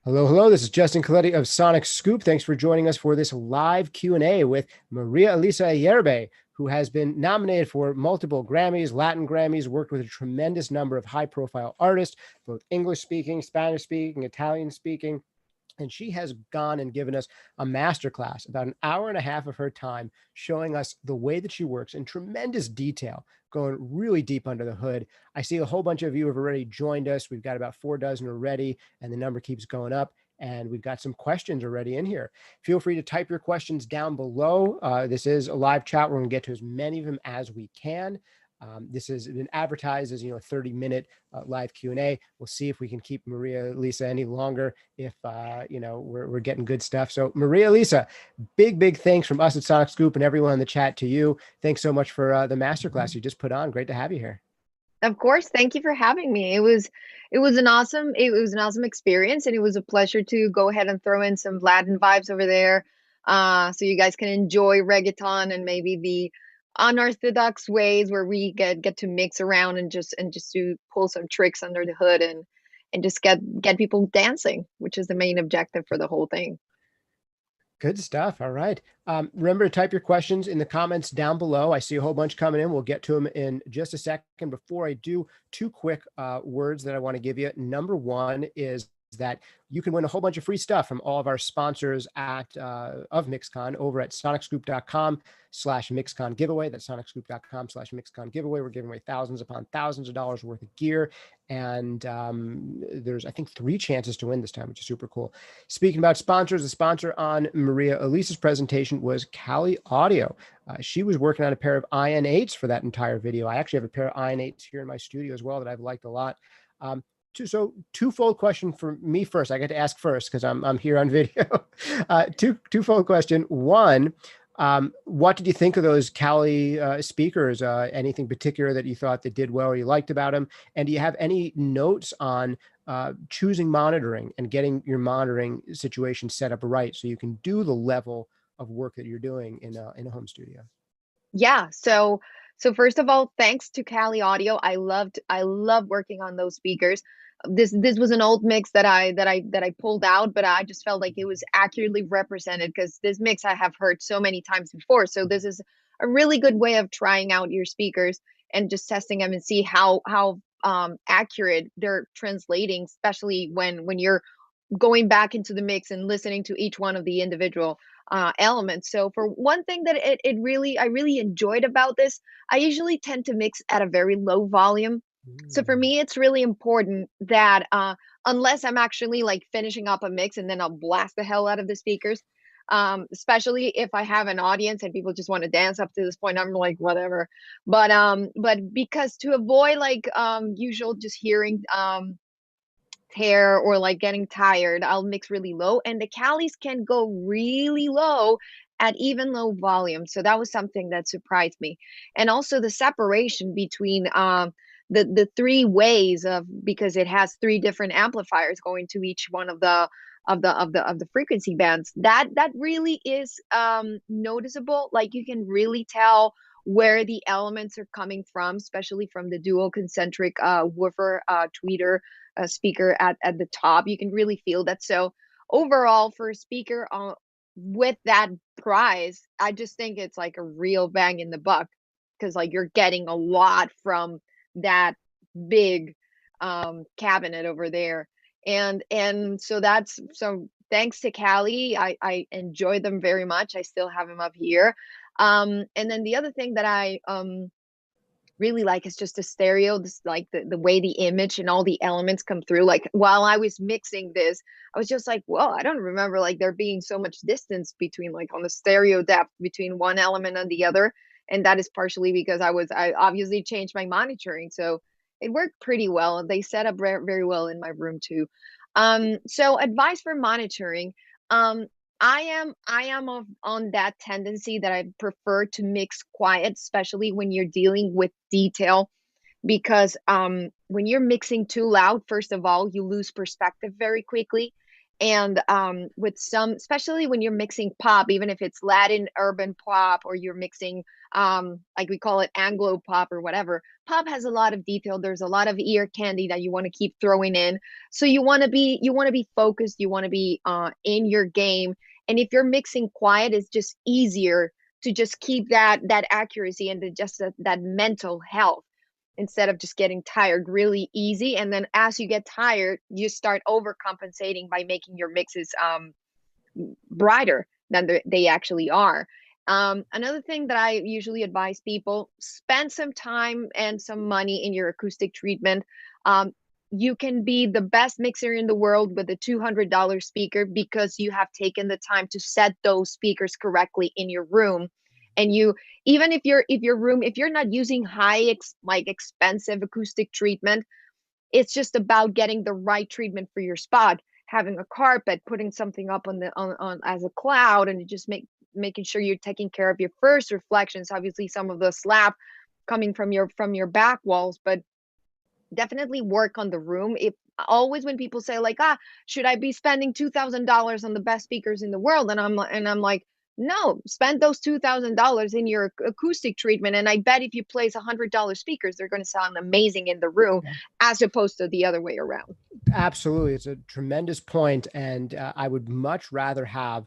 Hello, hello. This is Justin Coletti of Sonic Scoop. Thanks for joining us for this live Q&A with Maria Elisa Ayerbe, who has been nominated for multiple Grammys, Latin Grammys, worked with a tremendous number of high-profile artists, both English-speaking, Spanish-speaking, Italian-speaking. And she has gone and given us a masterclass, about an hour and a half of her time, showing us the way that she works in tremendous detail, going really deep under the hood. I see a whole bunch of you have already joined us. We've got about 4 dozen already, and the number keeps going up. And we've got some questions already in here. Feel free to type your questions down below. This is a live chat. We're going to get to as many of them as we can. This has been advertised as, a 30-minute live Q&A. We'll see if we can keep Maria Elisa any longer if, we're getting good stuff. So Maria Elisa, big thanks from us at Sonic Scoop and everyone in the chat to you. Thanks so much for the masterclass you just put on. Great to have you here. Of course, thank you for having me. It was an awesome experience, and it was a pleasure to go ahead and throw in some Latin vibes over there, so you guys can enjoy reggaeton and maybe the unorthodox ways where we get to mix around and just to pull some tricks under the hood and just get people dancing, which is the main objective for the whole thing. Good stuff. All right. Remember to type your questions in the comments down below. I see a whole bunch coming in. We'll get to them in just a second. Before I do, two quick words that I want to give you. Number one is that you can win a whole bunch of free stuff from all of our sponsors of MixCon over at sonicscoop.com/MixCon giveaway. That's sonicscoop.com/MixCon giveaway. We're giving away thousands upon thousands of dollars worth of gear. And there's, I think, 3 chances to win this time, which is super cool. Speaking about sponsors, the sponsor on Maria Elisa's presentation was Cali Audio. She was working on a pair of IN8s for that entire video. I actually have a pair of IN8s here in my studio as well that I've liked a lot. Twofold question for me first. I get to ask first because I'm here on video. Twofold question. One, what did you think of those Cali speakers? Anything particular that you thought that did well or you liked about them? And do you have any notes on choosing monitoring and getting your monitoring situation set up right so you can do the level of work that you're doing in a home studio? Yeah, so first of all, thanks to Cali Audio. I love working on those speakers. This was an old mix that I pulled out, but I just felt like it was accurately represented because this mix I have heard so many times before. So this is a really good way of trying out your speakers and just testing them and see how accurate they're translating, especially when you're going back into the mix and listening to each one of the individual elements. So for one thing that I really enjoyed about this, I usually tend to mix at a very low volume. So for Mm. me, it's really important that unless I'm actually like finishing up a mix and then I'll blast the hell out of the speakers. Especially if I have an audience and people just want to dance up to this point, I'm like whatever. But because to avoid like usual just hearing tear or like getting tired, I'll mix really low. And the Calis can go really low at even low volume. So that was something that surprised me. And also the separation between the 3 ways of, because it has 3 different amplifiers going to each one of the frequency bands. That really is noticeable. Like you can really tell where the elements are coming from, especially from the dual concentric woofer tweeter speaker at the top. You can really feel that. So overall, for a speaker with that price, I just think it's like a real bang in the buck because like you're getting a lot from that big cabinet over there. And so that's so thanks to Cali, I enjoy them very much. I still have them up here. And then the other thing that I really like is just the stereo, this like the way the image and all the elements come through. Like while I was mixing this, I was just like, well, I don't remember like there being so much distance between like on the stereo depth between one element and the other. And that is partially because I obviously changed my monitoring. So it worked pretty well. They set up very well in my room too. So advice for monitoring. Um, I am on that tendency that I prefer to mix quiet, especially when you're dealing with detail, because when you're mixing too loud, first of all, you lose perspective very quickly. And with some, especially when you're mixing pop, even if it's Latin urban pop, or you're mixing like we call it Anglo pop or whatever, pop has a lot of detail. There's a lot of ear candy that you want to keep throwing in. So you want to be focused, you want to be in your game. And if you're mixing quiet, it's just easier to just keep that accuracy and just that mental health, instead of just getting tired really easy. And then as you get tired, you start overcompensating by making your mixes brighter than they actually are. Another thing that I usually advise people: spend some time and some money in your acoustic treatment. Um, you can be the best mixer in the world with a $200 speaker because you have taken the time to set those speakers correctly in your room. And you, even if you're not using like expensive acoustic treatment, it's just about getting the right treatment for your spot, having a carpet, putting something up on as a cloud, and just making sure you're taking care of your first reflections, obviously some of the slap coming from your back walls, but definitely work on the room. If always when people say like, should I be spending $2,000 on the best speakers in the world, and I'm like, no, spend those $2,000 in your acoustic treatment, and I bet if you place $100 speakers, they're going to sound amazing in the room, as opposed to the other way around. Absolutely. It's a tremendous point. And I would much rather have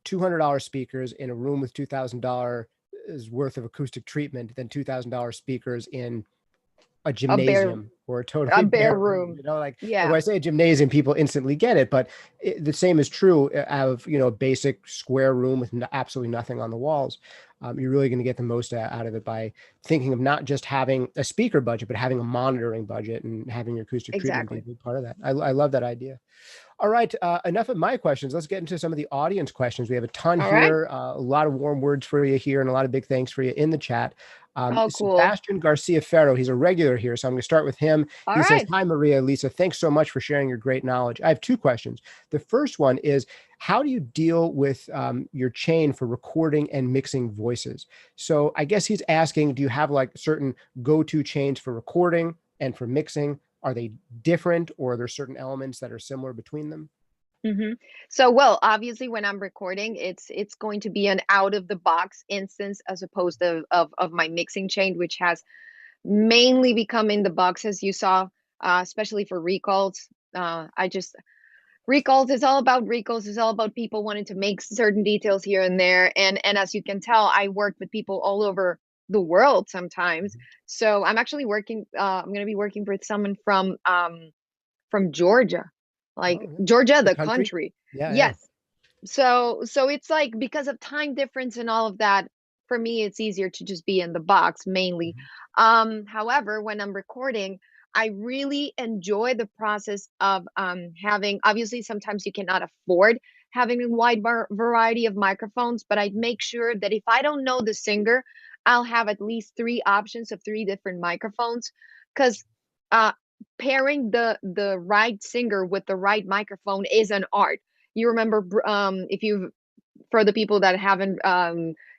$200 speakers in a room with $2,000 worth of acoustic treatment than $2,000 speakers in a A bare gymnasium or a a totally bare bare room. room. Like, and Yeah, when I say a gymnasium, people instantly get it, but the same is true of, a basic square room with absolutely nothing on the walls. You're really going to get the most out of it by thinking of not just having a speaker budget, but having a monitoring budget and having your acoustic treatment be a exactly. big part of that. I love that idea. All right, enough of my questions. Let's get into some of the audience questions. We have a ton All right. here, a lot of warm words for you here, and a lot of big thanks for you in the chat. Oh, cool. Sebastian Garcia Ferro, he's a regular here, so I'm going to start with him. All He says, right. "Hi, Maria, Lisa. Thanks so much for sharing your great knowledge. I have two questions. The first one is, how do you deal with your chain for recording and mixing voices?" So I guess he's asking, do you have like certain go-to chains for recording and for mixing? Are they different, or are there certain elements that are similar between them? hmm So, well, obviously, when I'm recording, it's going to be an out of the box instance, as opposed to of my mixing chain, which has mainly become in the box, as you saw, especially for recalls. I just Recalls is all about recalls. Is all about people wanting to make certain details here and there, and as you can tell, I work with people all over the world sometimes. So I'm actually working. I'm going to be working with someone from Georgia, like Oh, yeah. Georgia, The the country? country. Yeah, yeah. Yes. So it's like, because of time difference and all of that, for me it's easier to just be in the box mainly. Mhm. However, when I'm recording, I really enjoy the process of having, obviously sometimes you cannot afford having a wide variety of microphones, but I make sure that if I don't know the singer, I'll have at least three options of three different microphones, because uh pairing the right singer with the right microphone is an art. You remember, if you, for the people that haven't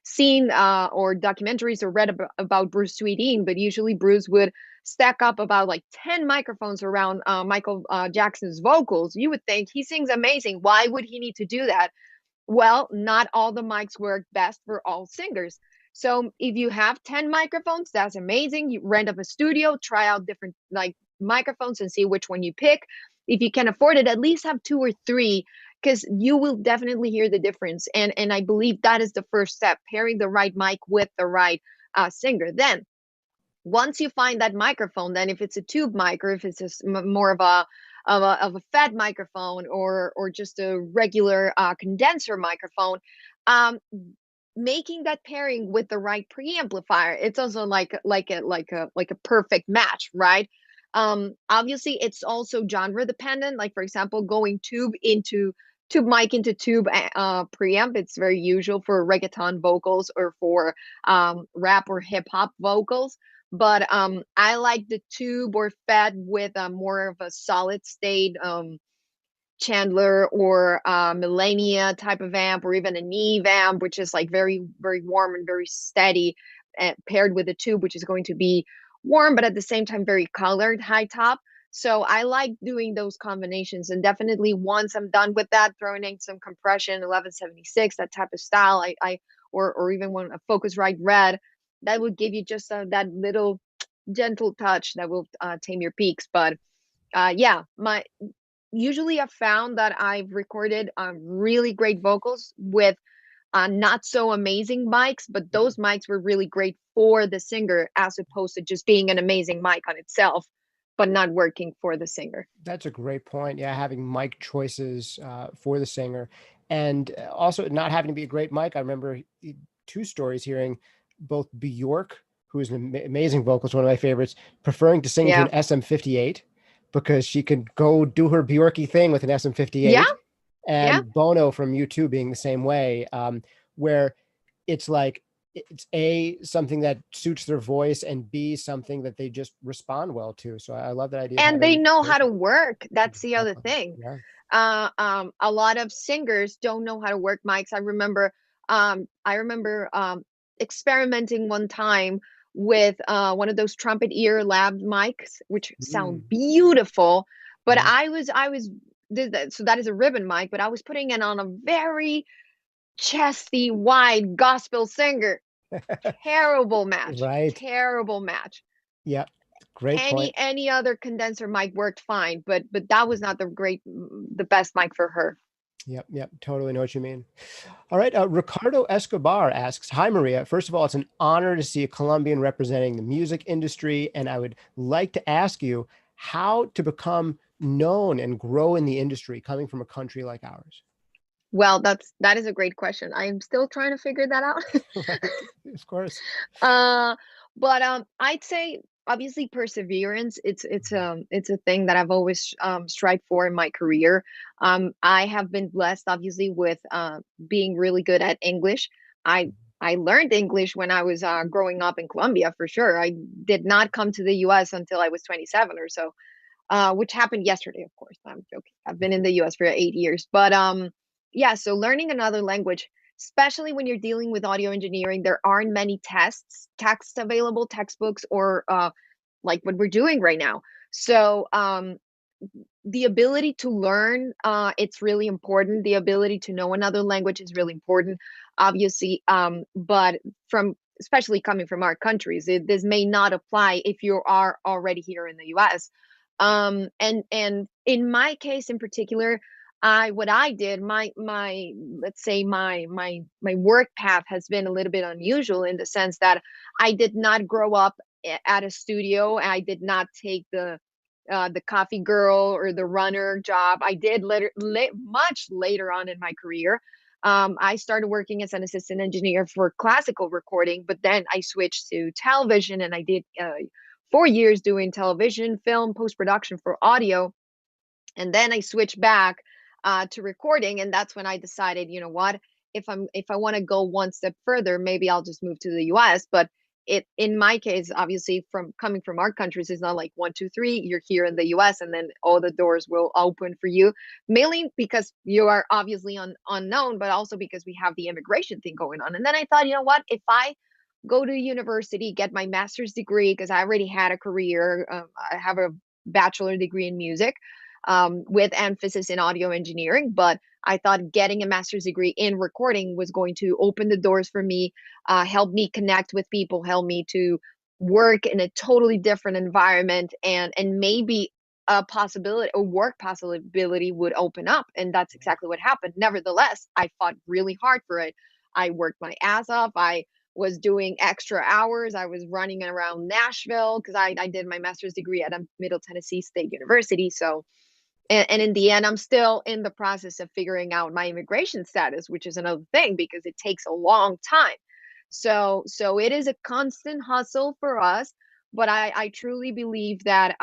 seen or documentaries or read about Bruce Sweeteen, but usually Bruce would stack up about like 10 microphones around Michael Jackson's vocals. You would think he sings amazing. Why would he need to do that? Well, not all the mics work best for all singers. So if you have 10 microphones, that's amazing. You rent up a studio, try out different like microphones and see which one you pick. If you can afford it, at least have two or three, because you will definitely hear the difference. And I believe that is the first step, pairing the right mic with the right singer. Then once you find that microphone, then if it's a tube mic, or if it's just more of a fat microphone, or just a regular condenser microphone, um, making that pairing with the right preamplifier, it's also like a perfect match, right? Obviously it's also genre dependent. Like for example, going tube mic into tube preamp, it's very usual for reggaeton vocals or for rap or hip hop vocals. But I like the tube or fed with more of a solid state Chandler or Millennia type of amp, or even a Neve amp, which is like very, very warm and very steady, paired with a tube, which is going to be warm, but at the same time very colored high top. So I like doing those combinations, and definitely once I'm done with that, throwing in some compression, 1176, that type of style, or even when a Focusrite red, that would give you just that little gentle touch that will tame your peaks. But yeah, my usually I've found that I've recorded really great vocals with not so amazing mics, but those mics were really great for the singer as opposed to just being an amazing mic on itself, but not working for the singer. That's a great point. Yeah, having mic choices for the singer, and also not having to be a great mic. I remember two stories hearing both Bjork, who is an amazing vocalist, one of my favorites, preferring to sing to Yeah. an SM58 because she could go do her Bjorky thing with an Yeah. SM58, Yeah. and Bono from U2 being the same way, where it's like it's A, something that suits their voice, and B, something that they just respond well to. So I love that idea of And they having know how to choices. work. That's the other Exactly. thing. Yeah. A lot of singers don't know how to work mics. I remember experimenting one time with one of those trumpet ear lab mics, which sound Mm, beautiful. But yeah. so that is a ribbon mic, but I was putting it on a very chesty, wide gospel singer. Terrible match. Right. Terrible match. Yeah. Great any point. any other condenser mic worked fine, but that was not the best mic for her. Yep. Yep. Totally know what you mean. All right. Ricardo Escobar asks, "Hi, Maria. First of all, it's an honor to see a Colombian representing the music industry. And I would like to ask you how to become known and grow in the industry coming from a country like ours." Well, that is a great question. I am still trying to figure that out. Right. Of course. uh but I'd say obviously perseverance, it's a thing that I've always strived for in my career. I have been blessed obviously with being really good at English. I learned English when I was growing up in Colombia, for sure. I did not come to the US until I was 27 or so, which happened yesterday, of course. I'm joking. I've been in the US for 8 years. But yeah, so learning another language, especially when you're dealing with audio engineering, there aren't many texts available, textbooks, or like what we're doing right now. So the ability to learn, it's really important. The ability to know another language is really important, obviously. But from especially coming from our countries, this may not apply if you are already here in the US. And in my case in particular, what I did, my let's say my work path has been a little bit unusual in the sense that I did not grow up at a studio. I did not take the coffee girl or the runner job. I did much later on in my career. I started working as an assistant engineer for classical recording, but then I switched to television, and I did 4 years doing television, film, post production for audio. And then I switched back to recording, and that's when I decided, you know what, if I want to go one step further, maybe I'll just move to the US. But it in my case, obviously, from coming from our countries, it's not like one, two, three, you're here in the US and then all the doors will open for you, mainly because you are obviously unknown, but also because we have the immigration thing going on. And then I thought, you know what, if I go to university, get my master's degree, because I already had a career, I have a bachelor degree in music, with emphasis in audio engineering. But I thought getting a master's degree in recording was going to open the doors for me, help me connect with people, help me to work in a totally different environment, and maybe a work possibility would open up. And that's exactly what happened. Nevertheless, I fought really hard for it. I worked my ass off. I was doing extra hours. I was running around Nashville because I did my master's degree at a Middle Tennessee State University. So and in the end, I'm still in the process of figuring out my immigration status, which is another thing because it takes a long time. So it is a constant hustle for us. But I truly believe that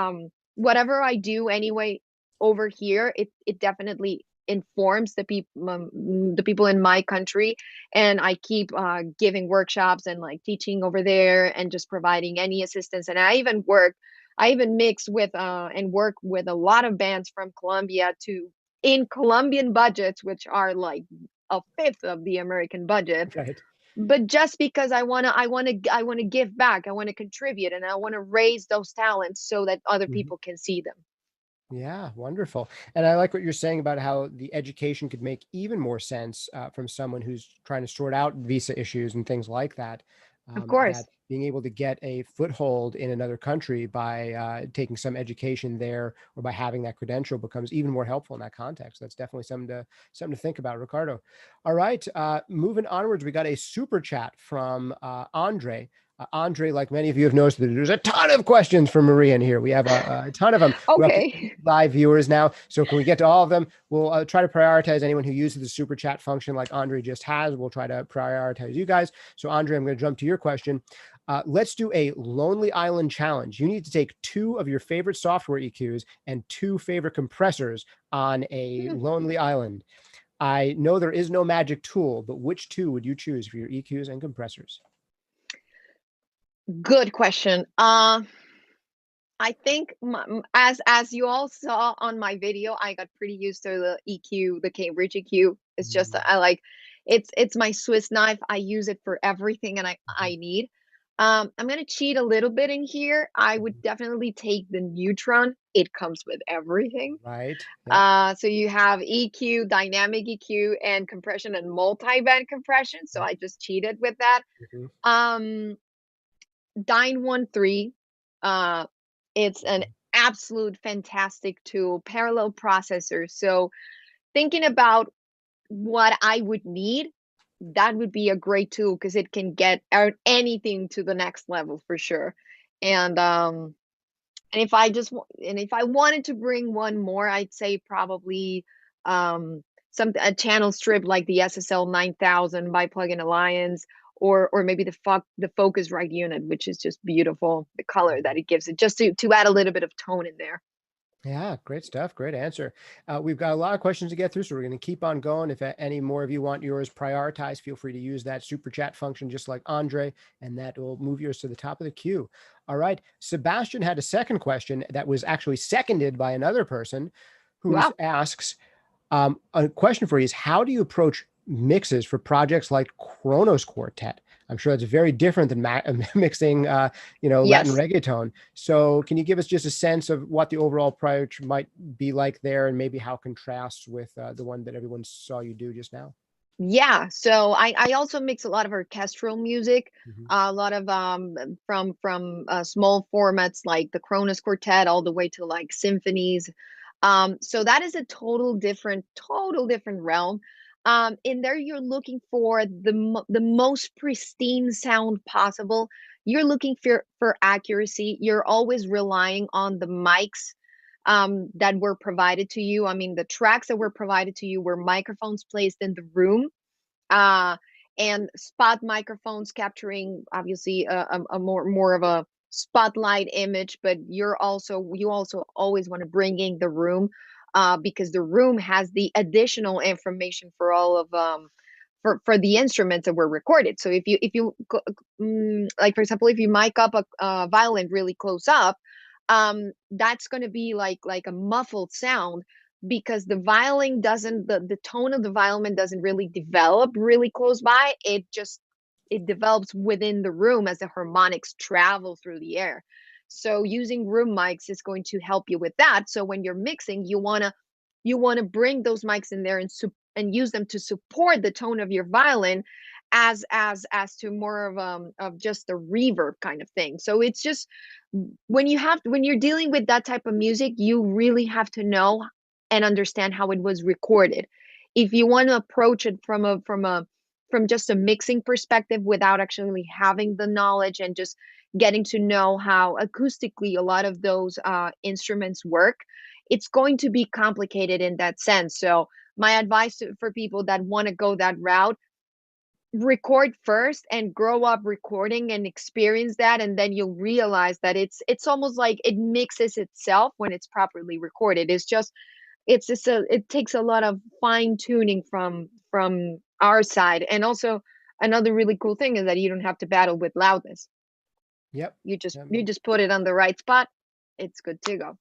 whatever I do anyway over here, it definitely informs the people in my country. And I keep giving workshops and like teaching over there and just providing any assistance. And I even mix with and work with a lot of bands from Colombia to in Colombian budgets, which are like a fifth of the American budget. Right. But just because I wanna give back, I wanna contribute, and I wanna raise those talents so that other Mhm. people can see them. Yeah, wonderful. And I like what you're saying about how the education could make even more sense from someone who's trying to sort out visa issues and things like that. Of That course. being able to get a foothold in another country by taking some education there or by having that credential becomes even more helpful in that context. That's definitely something to think about, Ricardo. All right, moving onwards, we got a super chat from Andre. Andre, like many of you have noticed, there's a ton of questions from Maria in here. We have a ton of them. We're up to Okay. live viewers now. So can we get to all of them? We'll try to prioritize anyone who uses the super chat function like Andre just has. We'll try to prioritize you guys. So Andre, I'm going to jump to your question. Let's do a Lonely Island challenge. You need to take 2 of your favorite software EQs and 2 favorite compressors on a lonely island. I know there is no magic tool, but which 2 would you choose for your EQs and compressors? Good question. I think as you all saw on my video, I got pretty used to the EQ, the Cambridge EQ. It's just Mm-hmm. I like it's my Swiss knife. I use it for everything and I need. I'm gonna cheat a little bit in here. I would definitely take the Neutron. It comes with everything. Right. Yep. So you have EQ, dynamic EQ, and compression and multi-band compression. So Yep. I just cheated with that. Mm-hmm. Um, Dyne 1.3. Uh, it's an absolute fantastic tool, parallel processor. So thinking about what I would need, that would be a great tool because it can get anything to the next level for sure. And if I wanted to bring one more, I'd say probably um some a channel strip like the SSL 9000 by Plugin Alliance, or maybe the Focusrite unit, which is just beautiful, the color that it gives it, just to add a little bit of tone in there. Yeah, great stuff. Great answer. We've got a lot of questions to get through, so we're going to keep on going. If any more of you want yours prioritized, feel free to use that super chat function, just like Andre, and that will move yours to the top of the queue. All right. Sebastian had a second question that was actually seconded by another person who Wow. asks, a question for you is how do you approach mixes for projects like Kronos Quartet? I'm sure that's very different than mixing, Latin Yes. reggaeton. So can you give us just a sense of what the overall approach might be like there and maybe how it contrasts with the one that everyone saw you do just now? Yeah, so I also mix a lot of orchestral music, Mhm. a lot of from small formats like the Kronos Quartet all the way to like symphonies. So that is a total different realm. In there you're looking for the most pristine sound possible. You're looking for accuracy. You're always relying on the mics that were provided to you. I mean, the tracks that were provided to you were microphones placed in the room, uh, and spot microphones capturing obviously a more of a spotlight image. But you also always want to bring in the room, because the room has the additional information for all of for the instruments that were recorded. So like for example, if you mic up a violin really close up, that's going to be like a muffled sound, because the violin doesn't the tone of the violin doesn't really develop really close by. It develops within the room as the harmonics travel through the air. So using room mics is going to help you with that. So when you're mixing, you want to bring those mics in there and use them to support the tone of your violin, as to more of just a reverb kind of thing. So it's just, when you're dealing with that type of music, you really have to know and understand how it was recorded. If you want to approach it from just a mixing perspective without actually having the knowledge and just getting to know how acoustically a lot of those instruments work, it's going to be complicated in that sense. So my advice for people that want to go that route: record first and grow up recording and experience that, and then you'll realize that it's almost like it mixes itself when it's properly recorded. It takes a lot of fine tuning from our side. And also, another really cool thing is that you don't have to battle with loudness. Yep. You just Yep. you just put it on the right spot, it's good to go.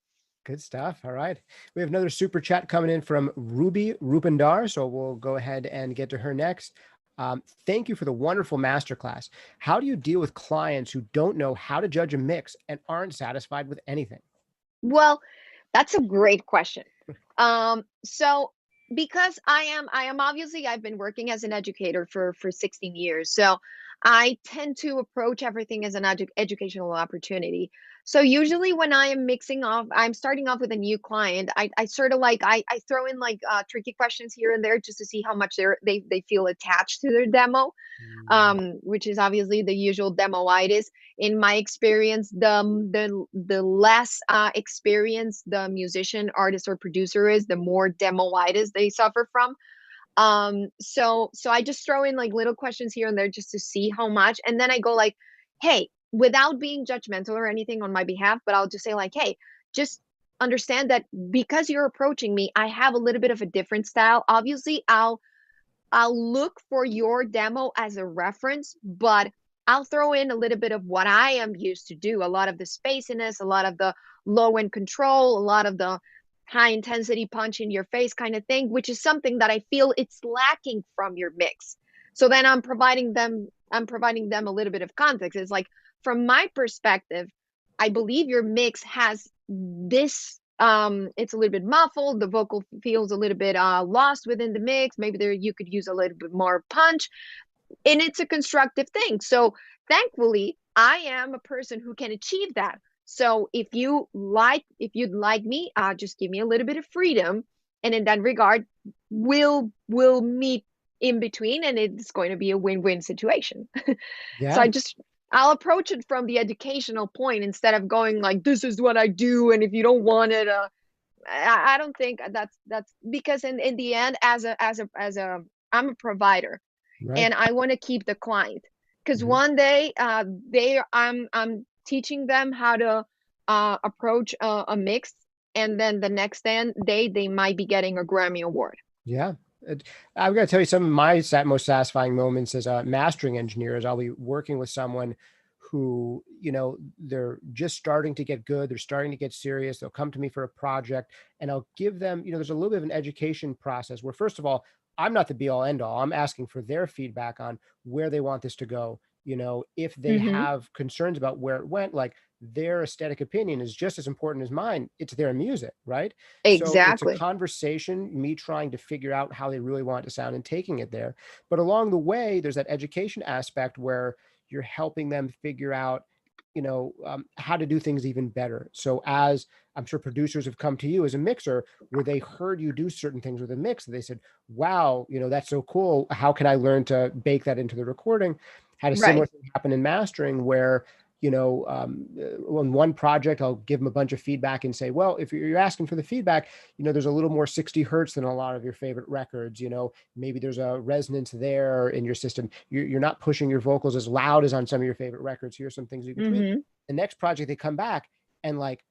Good stuff. All right. We have another super chat coming in from Ruby Rupandar. So we'll go ahead and get to her next. Thank you for the wonderful masterclass. How do you deal with clients who don't know how to judge a mix and aren't satisfied with anything? Well, That's a great question. So because I am obviously I've been working as an educator for 16 years. So I tend to approach everything as an educational opportunity. So usually when I am I'm starting off with a new client, I sort of like I throw in like tricky questions here and there just to see how much they feel attached to their demo, Mm, which is obviously the usual demoitis. In my experience, the less experienced the musician, artist, or producer is, the more demoitis they suffer from. So I just throw in like little questions here and there just to see how much, and then I go like, hey, without being judgmental or anything on my behalf, but I'll just say like, hey, just understand that because you're approaching me, I have a little bit of a different style. Obviously, I'll look for your demo as a reference, but I'll throw in a little bit of what I am used to do. A lot of the spaciness, a lot of the low end control, a lot of the high intensity punch in your face kind of thing, which is something that I feel it's lacking from your mix. So then I'm providing them a little bit of context. It's like, from my perspective, I believe your mix has this, it's a little bit muffled, the vocal feels a little bit lost within the mix, maybe there you could use a little bit more punch, and it's a constructive thing. So thankfully I am a person who can achieve that. So if you'd like me, just give me a little bit of freedom, and in that regard, we'll meet in between, and it's going to be a win-win situation. So yeah. I'll approach it from the educational point instead of going like, this is what I do, and if you don't want it, I don't think that's because in the end, as a I'm a provider, Right. and I want to keep the client, because Mhm. one day I'm teaching them how to approach a mix, and then the next day they might be getting a Grammy award. Yeah. I've got to tell you, some of my most satisfying moments as a mastering engineer is I'll be working with someone who, they're just starting to get good. They're starting to get serious. They'll come to me for a project, and I'll give them, there's a little bit of an education process where, first of all, I'm not the be all end all. I'm asking for their feedback on where they want this to go. If they Mm-hmm. have concerns about where it went, like, their aesthetic opinion is just as important as mine. It's their music, right? So it's a Exactly. conversation, me trying to figure out how they really want it to sound and taking it there. But along the way, there's that education aspect where you're helping them figure out, how to do things even better. So as I'm sure producers have come to you as a mixer, where they heard you do certain things with a mix, they said, wow, that's so cool. How can I learn to bake that into the recording? Had a similar Right. thing happen in mastering where on one project, I'll give them a bunch of feedback and say, well, if you're asking for the feedback, there's a little more 60 hertz than a lot of your favorite records. Maybe there's a resonance there in your system. You're not pushing your vocals as loud as on some of your favorite records. Here's some things you can tweak. Mm-hmm. The next project, they come back and like,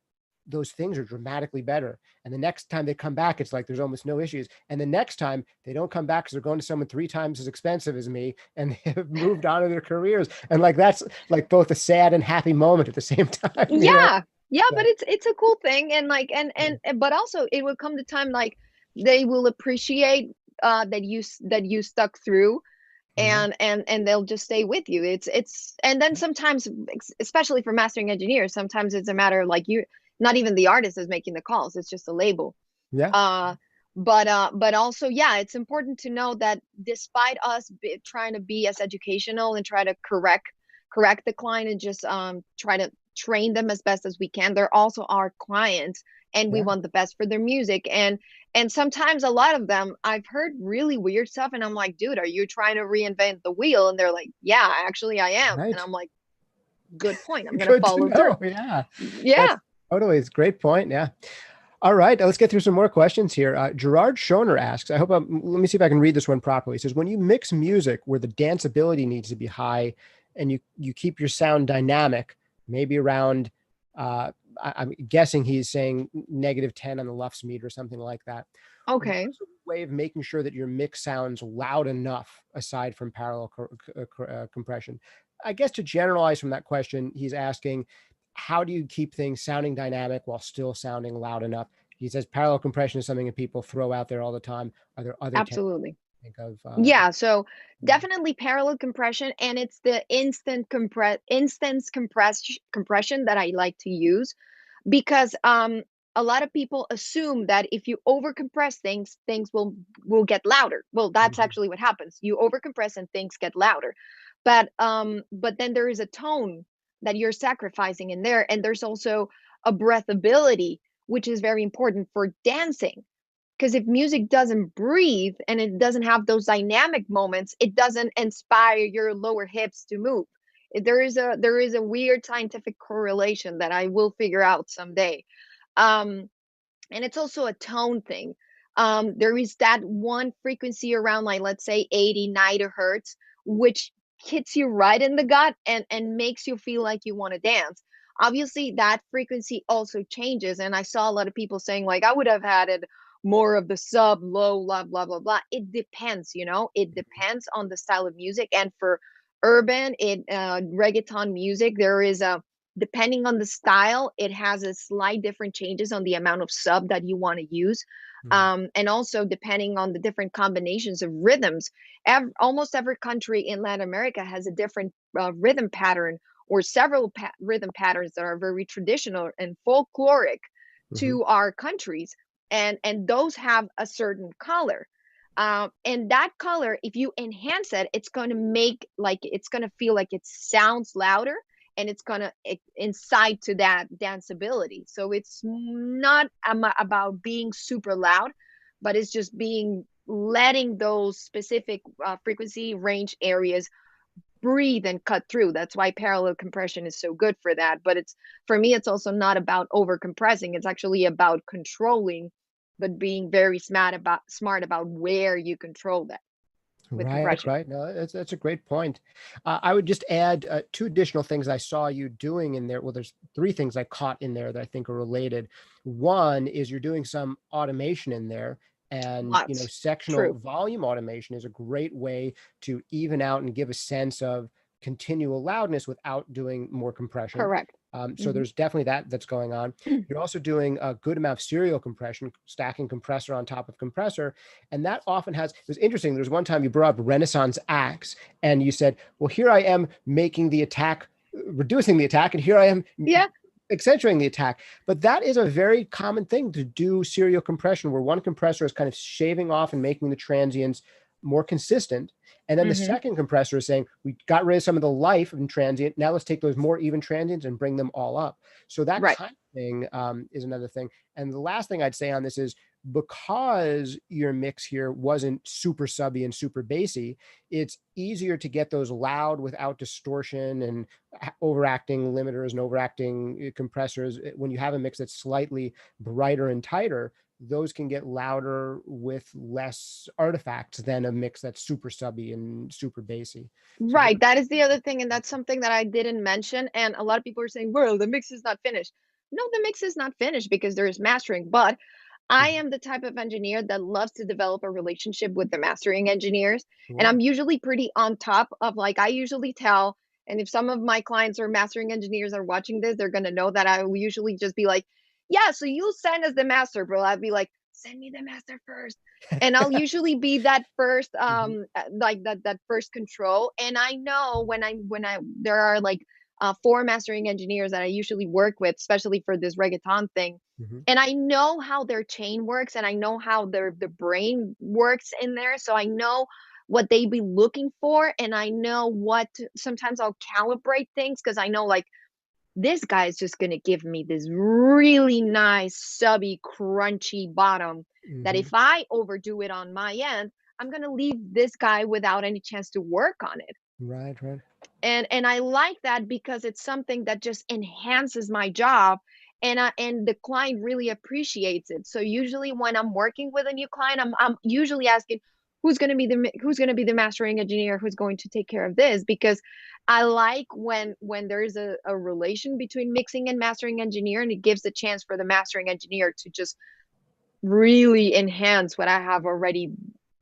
those things are dramatically better. And the next time they come back, it's like there's almost no issues. And the next time they don't come back because they're going to someone 3 times as expensive as me, and they have moved on to their careers. And like that's like both a sad and happy moment at the same time. Yeah. Yeah, but So, it's a cool thing, and like but also it will come to time like they will appreciate that you stuck through, yeah. and they'll just stay with you. It's and then sometimes, especially for mastering engineers, sometimes it's a matter of like, you not even the artist is making the calls, it's just a label. Yeah. uh but also, yeah, it's important to know that despite us trying to be as educational and try to correct the client and just try to train them as best as we can, they're also our clients, and we Yeah. want the best for their music. And sometimes a lot of them, I've heard really weird stuff, and I'm like, dude, are you trying to reinvent the wheel? And they're like, yeah, actually I am. And Right. I'm like, good point, I'm gonna Good to follow through. know. Yeah. Yeah. That's totally, it's a great point. Yeah. All right, let's get through some more questions here. Gerard Schoner asks, let me see if I can read this one properly. He says, when you mix music where the danceability needs to be high and you keep your sound dynamic, maybe around, I'm guessing he's saying -10 on the Luft's meter or something like that. Okay. What's a way of making sure that your mix sounds loud enough aside from parallel compression? I guess to generalize from that question, he's asking, how do you keep things sounding dynamic while still sounding loud enough? He says parallel compression is something that people throw out there all the time. Are there other techniques Absolutely. you think of? Yeah, so definitely parallel compression, and it's the instance compression that I like to use, because a lot of people assume that if you overcompress things, things will get louder. Well, that's Mhm. actually what happens. You overcompress and things get louder. But then there is a tone that you're sacrificing in there, and there's also a breathability, which is very important for dancing. Because if music doesn't breathe and it doesn't have those dynamic moments, it doesn't inspire your lower hips to move. There is a weird scientific correlation that I will figure out someday. Um, and it's also a tone thing. There is that one frequency around, like, let's say 80, 90 hertz, which hits you right in the gut and makes you feel like you want to dance. Obviously, that frequency also changes. And I saw a lot of people saying, like, I would have had it more of the sub low, blah, blah, blah, blah. It depends, it depends on the style of music. And for urban, reggaeton music, there is a depending on the style, it has a slight different changes on the amount of sub that you want to use. Mhm. And also depending on the different combinations of rhythms. Almost every country in Latin America has a different rhythm pattern or several rhythm patterns that are very traditional and folkloric Mhm. to our countries. And those have a certain color. And that color, if you enhance it, it's going to make like it's going to feel like it sounds louder, and it's gonna incite to that danceability. So it's not about being super loud, but it's just being letting those specific frequency range areas breathe and cut through. That's why parallel compression is so good for that. But it's for me, it's also not about over compressing. It's actually about controlling, but being very smart about where you control that with Right, compression. right. No, that's a great point. I would just add two additional things I saw you doing in there. Well, there's three things I caught in there that I think are related. One is you're doing some automation in there, and Lots. sectional True. volume automation is a great way to even out and give a sense of continual loudness without doing more compression. Correct. So Hmm. there's definitely that's going on. You're also doing a good amount of serial compression, stacking compressor on top of compressor. And that often it was interesting. There was one time you brought up Renaissance acts and you said, well, here I am making the attack, reducing the attack, and here I am Yeah. accentuating the attack. But that is a very common thing to do serial compression, where one compressor is kind of shaving off and making the transients more consistent. And then the Hmm. second compressor is saying, we got rid of some of the life and transient. Now let's take those more even transients and bring them all up. So that Right. kind of thing is another thing. And the last thing I'd say on this is, because your mix here wasn't super subby and super bassy, it's easier to get those loud without distortion and overacting limiters and overacting compressors. When you have a mix that's slightly brighter and tighter, those can get louder with less artifacts than a mix that's super subby and super bassy. So Right. That is the other thing. And that's something that I didn't mention. And a lot of people are saying, well, the mix is not finished. No, the mix is not finished because there is mastering. But I Mhm. am the type of engineer that loves to develop a relationship with the mastering engineers. And Cool. I'm usually pretty on top of, like, I usually tell, and if some of my clients or mastering engineers are watching this, they're going to know that I will usually just be like, yeah, so you'll send us the master, bro. I'd be like, send me the master first. And I'll usually be that first, Mhm. like that first control. And I know when I there are like four mastering engineers that I usually work with, especially for this reggaeton thing, Mhm. and I know how their chain works and I know how the brain works in there. So I know what they be looking for, and I know sometimes I'll calibrate things because I know, like, this guy is just gonna give me this really nice subby crunchy bottom that if Mhm. I overdo it on my end, I'm gonna leave this guy without any chance to work on it. Right, right. And I like that because it's something that just enhances my job, and the client really appreciates it. So usually when I'm working with a new client, I'm usually asking who's going to be the mastering engineer who's going to take care of this, because I like when there's a relation between mixing and mastering engineer, and it gives the chance for the mastering engineer to just really enhance what I have already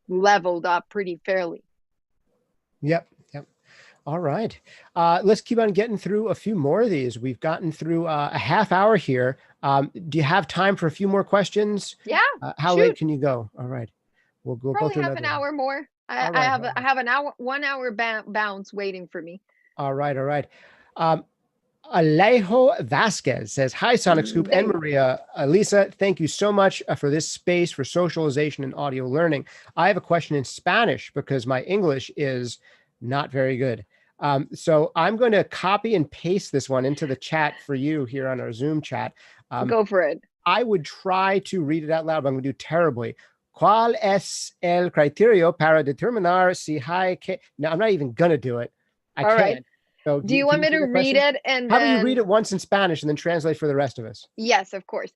leveled up pretty fairly. Yep. Yep. All right. Let's keep on getting through a few more of these. We've gotten through a half hour here. Do you have time for a few more questions? Yeah, How late shoot. can you go? All right. We'll go Probably through half an another one. hour more. I, All I right. have All I right. have an hour 1 hour bounce waiting for me. All right. All right. Um, Alejo Vasquez says, "Hi, Sonic Scoop and Hey. Maria. Elisa, thank you so much for this space for socialization and audio learning. I have a question in Spanish because my English is not very good. So I'm going to copy and paste this one into the chat for you here on our Zoom chat. Um, Go for it. I would try to read it out loud, but I'm going to do terribly. ¿Cuál es el criterio para determinar si hay que... No, I'm not even going to do it. I All right. can't. So Do you can want you me see to the read question? it and How about you read then? it once in Spanish and then translate for the rest of us? Yes, of course.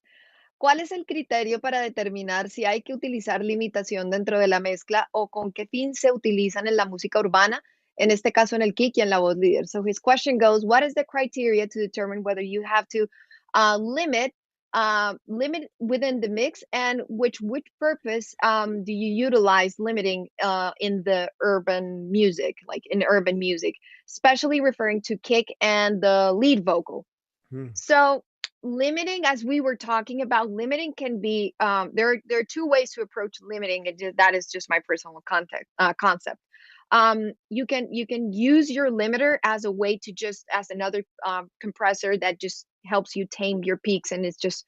¿Cuál es el criterio para determinar si hay que utilizar limitación dentro de la mezcla o con qué fin se utilizan en la música urbana? En este caso, en el kick y en la voz líder. So his question goes, what is the criteria to determine whether you have to limit within the mix, and which purpose do you utilize limiting in the urban music, like in urban music, especially referring to kick and the lead vocal? Hmm. So limiting, as we were talking about, limiting can be there are two ways to approach limiting. That is just my personal concept. You can use your limiter as a way to just as another compressor that just helps you tame your peaks, and it's just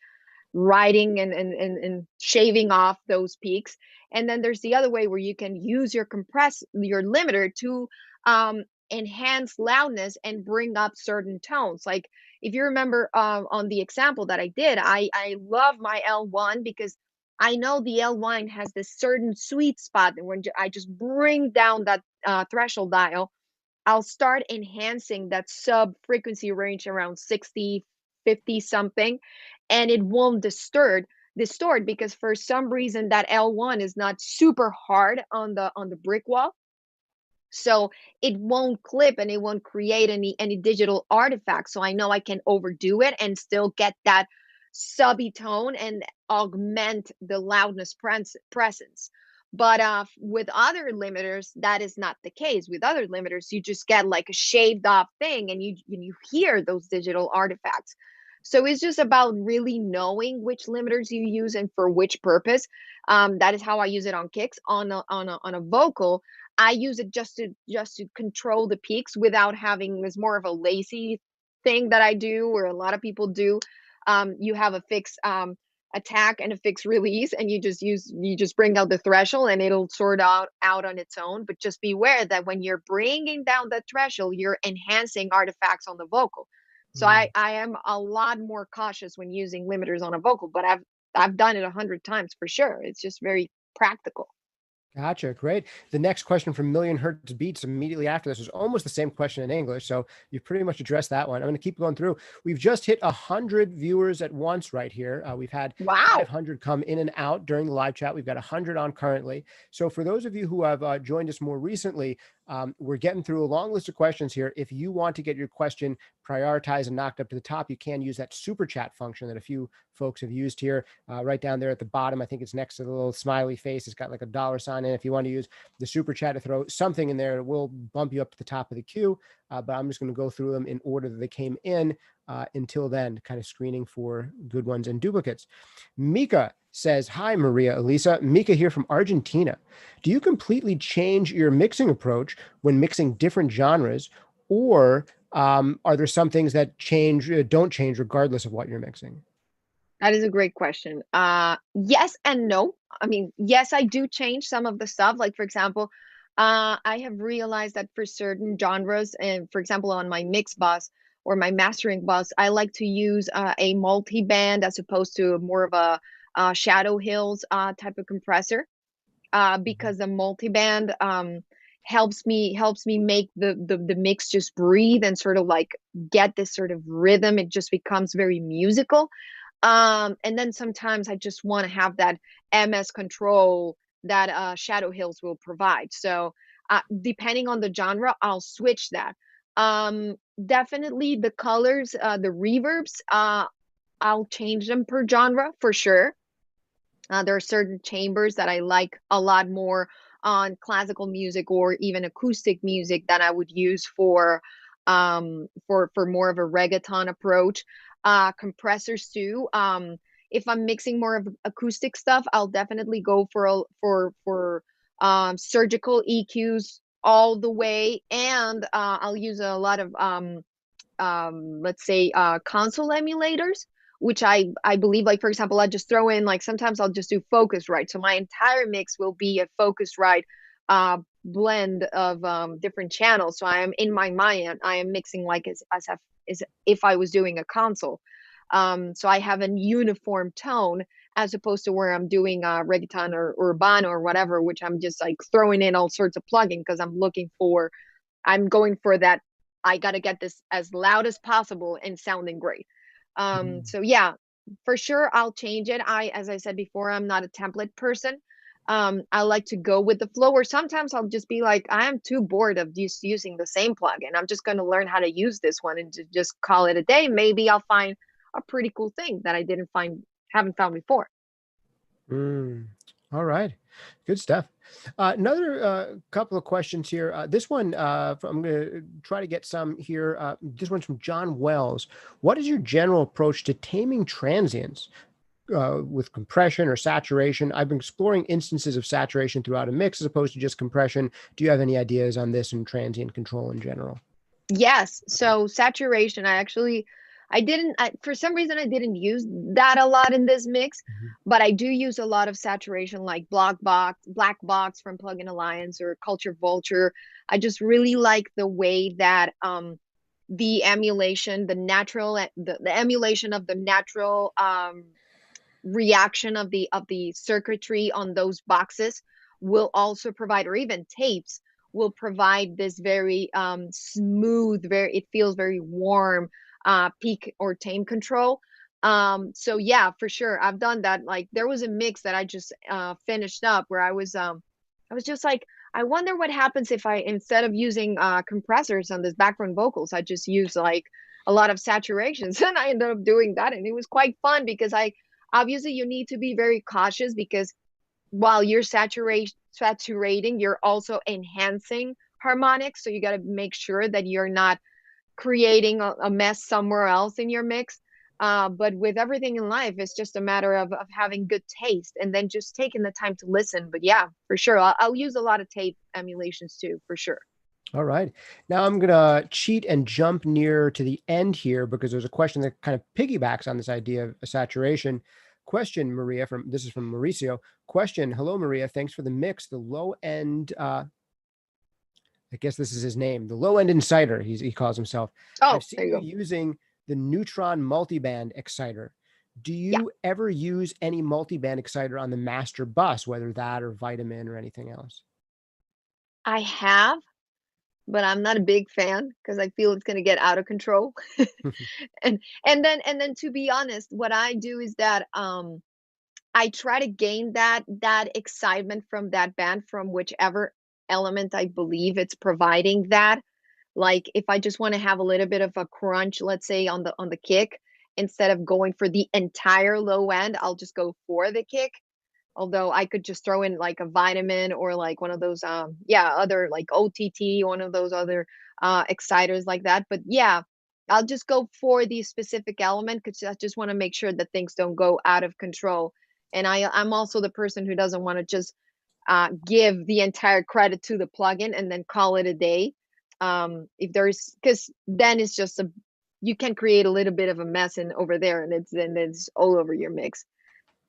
riding and shaving off those peaks. And then there's the other way where you can use your limiter to enhance loudness and bring up certain tones. Like if you remember on the example that I did, I love my L1 because I know the L1 has this certain sweet spot, and when I just bring down that threshold dial, I'll start enhancing that sub frequency range around 60, 50 something, and it won't distort because for some reason that L1 is not super hard on the brick wall. So it won't clip and it won't create any digital artifacts. So I know I can overdo it and still get that subby tone and augment the loudness presence. But with other limiters, that is not the case. With other limiters, you just get like a shaved off thing, and you hear those digital artifacts. So it's just about really knowing which limiters you use and for which purpose. That is how I use it on kicks. On a vocal, I use it just to control the peaks without having this more of a lazy thing that I do, or a lot of people do. You have a fixed attack and a fixed release, and you just bring out the threshold, and it'll sort out on its own. But just beware that when you're bringing down the threshold, you're enhancing artifacts on the vocal. So Hmm. I am a lot more cautious when using limiters on a vocal, but I've done it 100 times for sure. It's just very practical. Gotcha. Great. The next question from Million Hertz Beats immediately after this was almost the same question in English. So you've pretty much addressed that one. I'm going to keep going through. We've just hit 100 viewers at once right here. We've had Wow. 500 come in and out during the live chat. We've got 100 on currently. So for those of you who have joined us more recently, we're getting through a long list of questions here. If you want to get your question prioritized and knocked up to the top, you can use that super chat function that a few folks have used here. Right down there at the bottom, I think it's next to the little smiley face. It's got like a dollar sign in. If you want to use the super chat to throw something in there, it will bump you up to the top of the queue. But I'm just going to go through them in order that they came in until then, kind of screening for good ones and duplicates. Mika says, "Hi, Maria, Elisa. Mika here from Argentina. Do you completely change your mixing approach when mixing different genres, or are there some things that don't change regardless of what you're mixing?" That is a great question. Yes and no. I mean, yes, I do change some of the stuff. Like, for example, I have realized that for certain genres, and for example, on my mix bus or my mastering bus, I like to use a multi-band as opposed to more of a Shadow Hills type of compressor, because the multi-band helps me make the mix just breathe and sort of like get this sort of rhythm. It just becomes very musical. And then sometimes I just want to have that MS control that Shadow Hills will provide. So depending on the genre, I'll switch that. Definitely the colors, the reverbs, I'll change them per genre for sure. There are certain chambers that I like a lot more on classical music or even acoustic music that I would use for more of a reggaeton approach. Compressors too. If I'm mixing more of acoustic stuff, I'll definitely go for surgical EQs all the way, and I'll use a lot of let's say console emulators, which I believe, like for example, I just throw in, like sometimes I'll just do Focusrite, so my entire mix will be a Focusrite blend of different channels. So I am in my mind, I am mixing like as if I was doing a console. So I have a uniform tone, as opposed to where I'm doing reggaeton or urbano or whatever, which I'm just like throwing in all sorts of plugin because I'm going for that. I got to get this as loud as possible and sounding great. Mhm. So yeah, for sure I'll change it. As I said before, I'm not a template person. I like to go with the flow, or sometimes I'll just be like, I am too bored of just using the same plugin. I'm just going to learn how to use this one and just call it a day. Maybe I'll find a pretty cool thing that I haven't found before. Mm. All right. Good stuff. Another couple of questions here. This one, I'm going to try to get some here. This one's from John Wells. What is your general approach to taming transients with compression or saturation? I've been exploring instances of saturation throughout a mix as opposed to just compression. Do you have any ideas on this and transient control in general? Yes. So saturation, for some reason, I didn't use that a lot in this mix, Mhm. but I do use a lot of saturation, like Black Box from Plugin Alliance or Culture Vulture. I just really like the way that the emulation, the emulation of the natural reaction of the circuitry on those boxes will also provide, or even tapes will provide this very smooth, it feels very warm peak or tame control. So yeah, for sure, I've done that. Like there was a mix that I just finished up where I was just like, I wonder what happens if I, instead of using compressors on this background vocals, I just use like a lot of saturations. And I ended up doing that, and it was quite fun because I obviously you need to be very cautious, because while you're saturating, you're also enhancing harmonics. So you got to make sure that you're not creating a mess somewhere else in your mix. But with everything in life, it's just a matter of having good taste and then just taking the time to listen. But yeah, for sure, I'll use a lot of tape emulations too, for sure. All right. Now I'm going to cheat and jump near to the end here because there's a question that kind of piggybacks on this idea of saturation. Question, Maria, this is from Mauricio. Question, hello, Maria. Thanks for the mix. The low end, I guess this is his name, the low end inciter, he calls himself. I've Oh, there seen you you go. using the Neutron Multiband exciter. Do Yeah, you ever use any multiband exciter on the master bus, whether that or Vitamin or anything else? I have, but I'm not a big fan because I feel it's going to get out of control. And then to be honest, what I do is that I try to gain that excitement from that band from whichever element I believe it's providing that. Like if I just want to have a little bit of a crunch, let's say on the kick, instead of going for the entire low end, I'll just go for the kick. Although I could just throw in like a vitamin or like one of those other like OTT, one of those other exciters like that. But yeah, I'll just go for the specific element because I just want to make sure that things don't go out of control. And I'm also the person who doesn't want to just give the entire credit to the plugin and then call it a day. If there's, because then it's just a, you can create a little bit of a mess in over there, and it's all over your mix.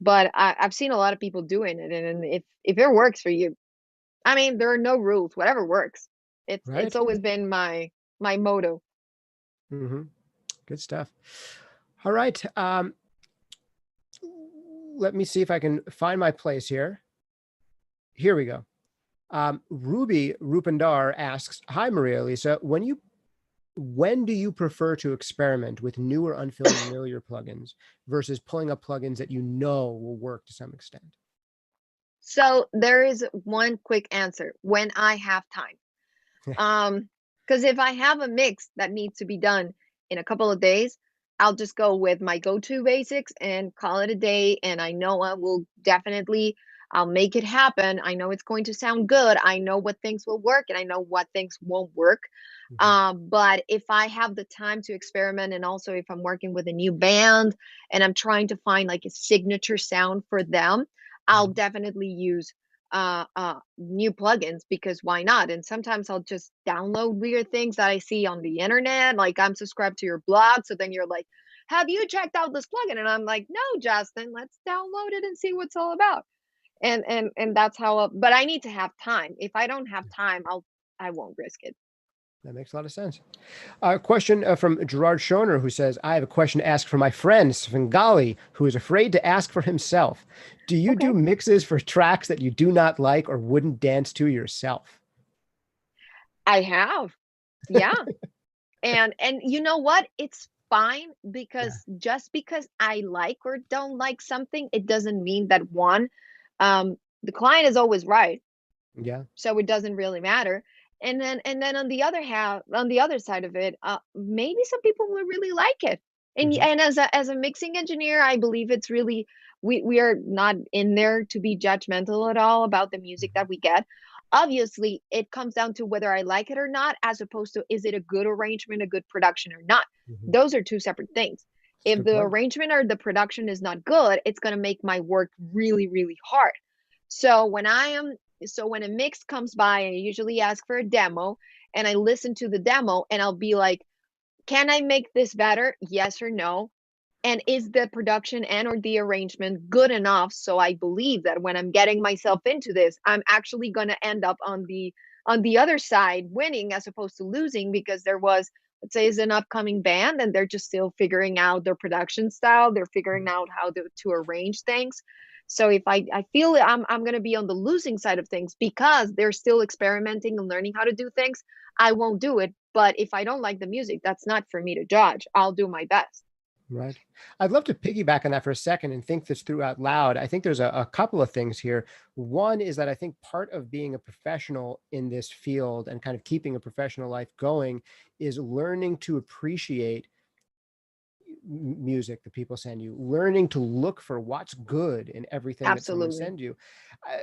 But I've seen a lot of people doing it, and if it works for you, I mean, there are no rules. Whatever works. It's Right. always been my motto. Hmm. Good stuff. All right. Let me see if I can find my place here. Here we go. Ruby Rupandar asks, "Hi Maria Elisa, when do you prefer to experiment with new or unfamiliar plugins versus pulling up plugins that you know will work to some extent?" So there is one quick answer: when I have time. Because if I have a mix that needs to be done in a couple of days, I'll just go with my go-to basics and call it a day. And I know I'll make it happen. I know it's going to sound good. I know what things will work and I know what things won't work. Mhm. But if I have the time to experiment, and also if I'm working with a new band and I'm trying to find like a signature sound for them, I'll Mhm. definitely use new plugins, because why not? And sometimes I'll just download weird things that I see on the internet. Like, I'm subscribed to your blog, so then you're like, have you checked out this plugin? And I'm like, no, Justin, let's download it and see what's all about. And that's how, but I need to have time. If I don't have time, I won't risk it. That makes a lot of sense. A question from Gerard Schoner, who says, I have a question to ask for my friend Svengali, who is afraid to ask for himself. Do you Okay. do mixes for tracks that you do not like or wouldn't dance to yourself? I have. Yeah. And you know what? It's fine, Yeah. because just because I like or don't like something, it doesn't mean that one, the client is always right. Yeah. So it doesn't really matter. And then on the other half, on the other side of it, maybe some people will really like it. Hmm. And as a mixing engineer, I believe it's really, we are not in there to be judgmental at all about the music that we get. Obviously, it comes down to whether I like it or not, as opposed to, is it a good arrangement, a good production or not. Hmm. Those are two separate things. That's a If good the point. arrangement or the production is not good, it's going to make my work really, really hard. So when a mix comes by, I usually ask for a demo, and I listen to the demo, and I'll be like, can I make this better? Yes or no? And is the production and or the arrangement good enough, so I believe that when I'm getting myself into this, I'm actually going to end up on the other side winning, as opposed to losing, because there was, let's say, is an upcoming band and they're just still figuring out their production style, they're figuring out how to arrange things. So if I feel I'm going to be on the losing side of things because they're still experimenting and learning how to do things, I won't do it. But if I don't like the music, that's not for me to judge. I'll do my best. Right. I'd love to piggyback on that for a second and think this through out loud. I think there's a couple of things here. One is that I think part of being a professional in this field and kind of keeping a professional life going is learning to appreciate music that people send you, learning to look for what's good in everything that someone Absolutely. sends you.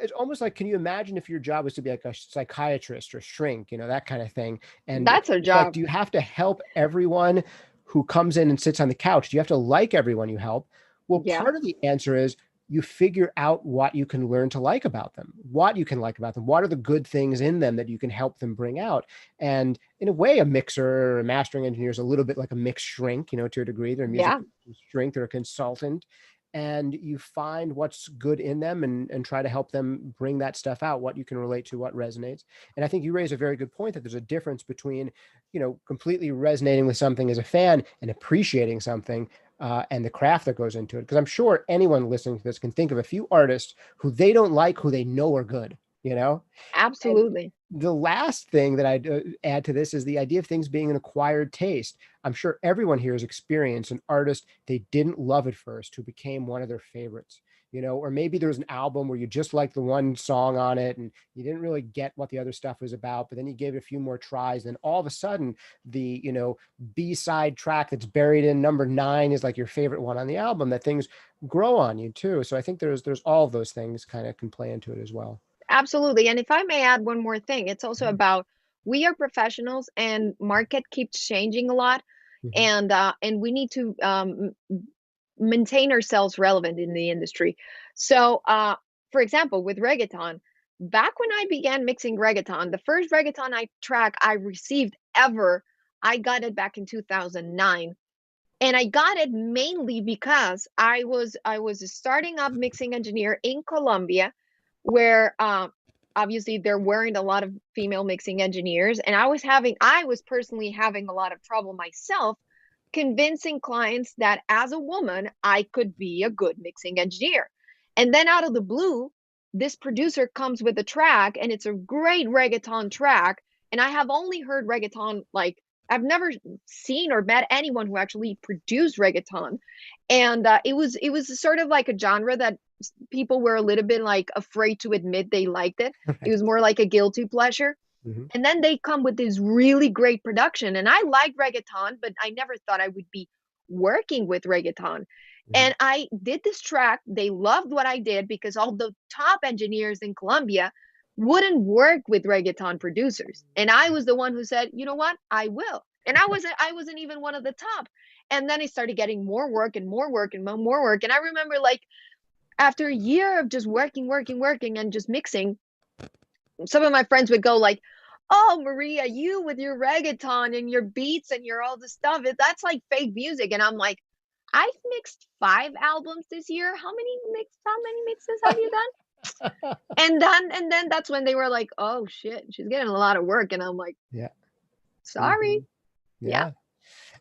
It's almost like, can you imagine if your job was to be like a psychiatrist or shrink, that kind of thing? And That's our it's like, job. do you have to help everyone who comes in and sits on the couch? Do you have to like everyone you help? Well, Yeah. part of the answer is you figure out what you can learn to like about them, what you can like about them, what are the good things in them that you can help them bring out. And in a way, a mixer or a mastering engineer is a little bit like a mix shrink, to a degree. They're a music Yeah. shrink, they're a consultant, and you find what's good in them and try to help them bring that stuff out, what you can relate to, what resonates. And I think you raise a very good point that there's a difference between, completely resonating with something as a fan and appreciating something and the craft that goes into it. Because I'm sure anyone listening to this can think of a few artists who they don't like, who they know are good, And Absolutely. the last thing that I'd add to this is the idea of things being an acquired taste. I'm sure everyone here has experienced an artist they didn't love at first who became one of their favorites, or maybe there was an album where you just liked the one song on it and you didn't really get what the other stuff was about, but then you gave it a few more tries. And all of a sudden, the, B-side track that's buried in number 9 is like your favorite one on the album, that things grow on you too. So I think there's all of those things kind of can play into it as well. Absolutely. And if I may add one more thing, it's also about, we are professionals and market keeps changing a lot, Mhm. and we need to maintain ourselves relevant in the industry. So, for example, with reggaeton, back when I began mixing reggaeton, the first reggaeton I track I received ever, I got it back in 2009. And I got it mainly because I was a starting up mixing engineer in Colombia, where obviously there weren't a lot of female mixing engineers, and I was personally having a lot of trouble myself convincing clients that as a woman I could be a good mixing engineer. And then out of the blue, this producer comes with a track, and it's a great reggaeton track, and I have only heard reggaeton, like, I've never seen or met anyone who actually produced reggaeton. And it was sort of like a genre that people were a little bit like afraid to admit they liked it. It Right. was more like a guilty pleasure. Mhm. And then they come with this really great production. And I like reggaeton, but I never thought I would be working with reggaeton. Mhm. And I did this track. They loved what I did, because all the top engineers in Colombia wouldn't work with reggaeton producers. And I was the one who said, you know what? I will. And I wasn't even one of the top. And then I started getting more work and more work and more work. And I remember, like, after a year of just working and just mixing, some of my friends would go like, "Oh, Maria, you with your reggaeton and your beats and your all the stuff, that's like fake music." And I'm like, "I've mixed 5 albums this year. How many mixes have you done?" And then that's when they were like, "Oh shit, she's getting a lot of work." And I'm like, Yeah. "Sorry." Hmm. Yeah. Yeah.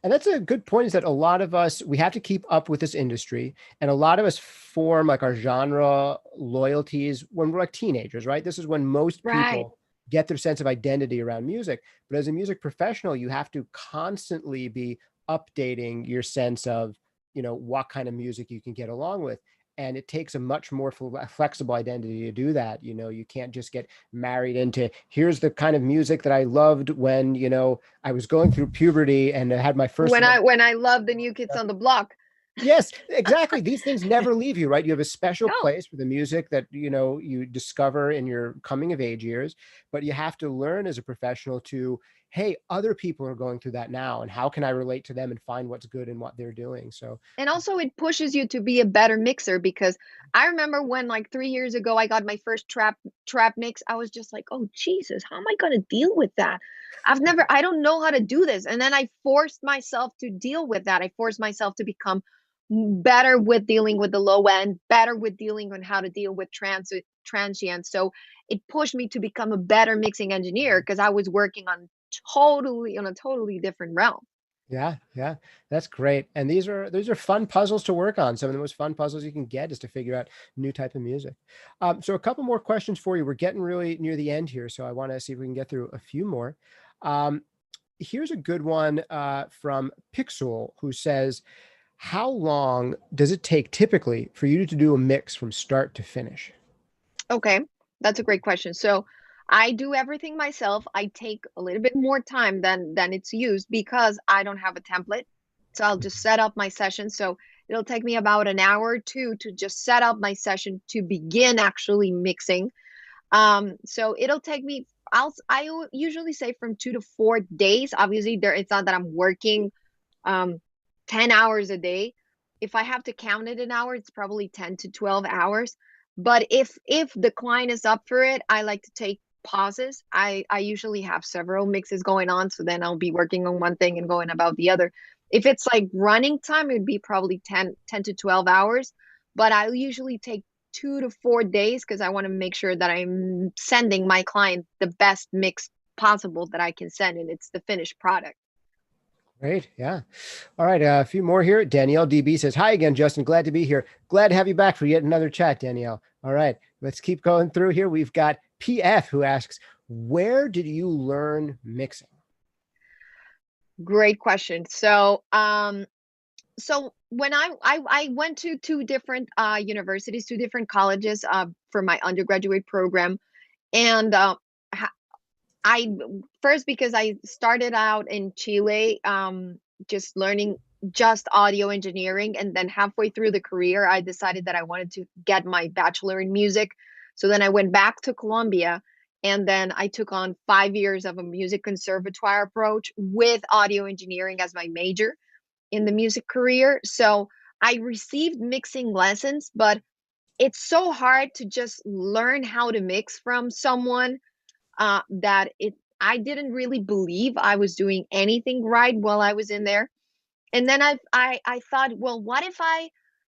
And that's a good point, is that a lot of us, we have to keep up with this industry. And a lot of us form like our genre loyalties when we're like teenagers, right? This is when most Right. people get their sense of identity around music. But as a music professional, you have to constantly be updating your sense of, what kind of music you can get along with. And it takes a much more flexible identity to do that. You can't just get married into, here's the kind of music that I loved when, I was going through puberty and I had my first When love. I love the New Kids on the Block. Yes, exactly. These things never leave you, right? You have a special No. place for the music that, you discover in your coming of age years, but you have to learn as a professional to, hey, other people are going through that now, and how can I relate to them and find what's good in what they're doing? So, And also it pushes you to be a better mixer, because I remember when like 3 years ago I got my first trap mix. I was just like, "Oh Jesus, how am I gonna deal with that? I don't know how to do this." And then I forced myself to deal with that. I forced myself to become better with dealing with the low end, better with dealing on how to deal with transients. So it pushed me to become a better mixing engineer, because I was working on a totally different realm. yeah, yeah, that's great. And these are fun puzzles to work on. Some of the most fun puzzles you can get is to figure out new type of music. So a couple more questions for you. We're getting really near the end here, so I want to see if we can get through a few more. Um, Here's a good one from Pixel, who says, how long does it take typically for you to do a mix from start to finish? Okay, that's a great question. So I do everything myself. I take a little bit more time than it's used because I don't have a template. So I'll just set up my session. So it'll take me about an hour or two to just set up my session to begin actually mixing. So it'll take me. Usually say from 2 to 4 days. Obviously, it's not that I'm working um 10 hours a day. If I have to count it an hour, it's probably 10 to 12 hours. But if the client is up for it, I like to take pauses. I usually have several mixes going on, so then I'll be working on one thing and going about the other. If it's like running time, it would be probably 10 to 12 hours, but I usually take 2 to 4 days because I want to make sure that I'm sending my client the best mix possible that I can send, and it's the finished product. Great. Yeah. All right. A few more here. Danielle DB says, hi again, Justin. Glad to be here. Glad to have you back for yet another chat, Danielle. All right. Let's keep going through here. We've got PF, who asks, where did you learn mixing? Great question. So when I went to two different universities, two different colleges for my undergraduate program, and I first, because I started out in Chile, just learning just audio engineering, and then halfway through the career, I decided that I wanted to get my bachelor in music. So then I went back to Colombia, and then I took on 5 years of a music conservatoire approach with audio engineering as my major in the music career. So I received mixing lessons, but it's so hard to just learn how to mix from someone that it I didn't really believe I was doing anything right while I was in there. And then I thought, well, what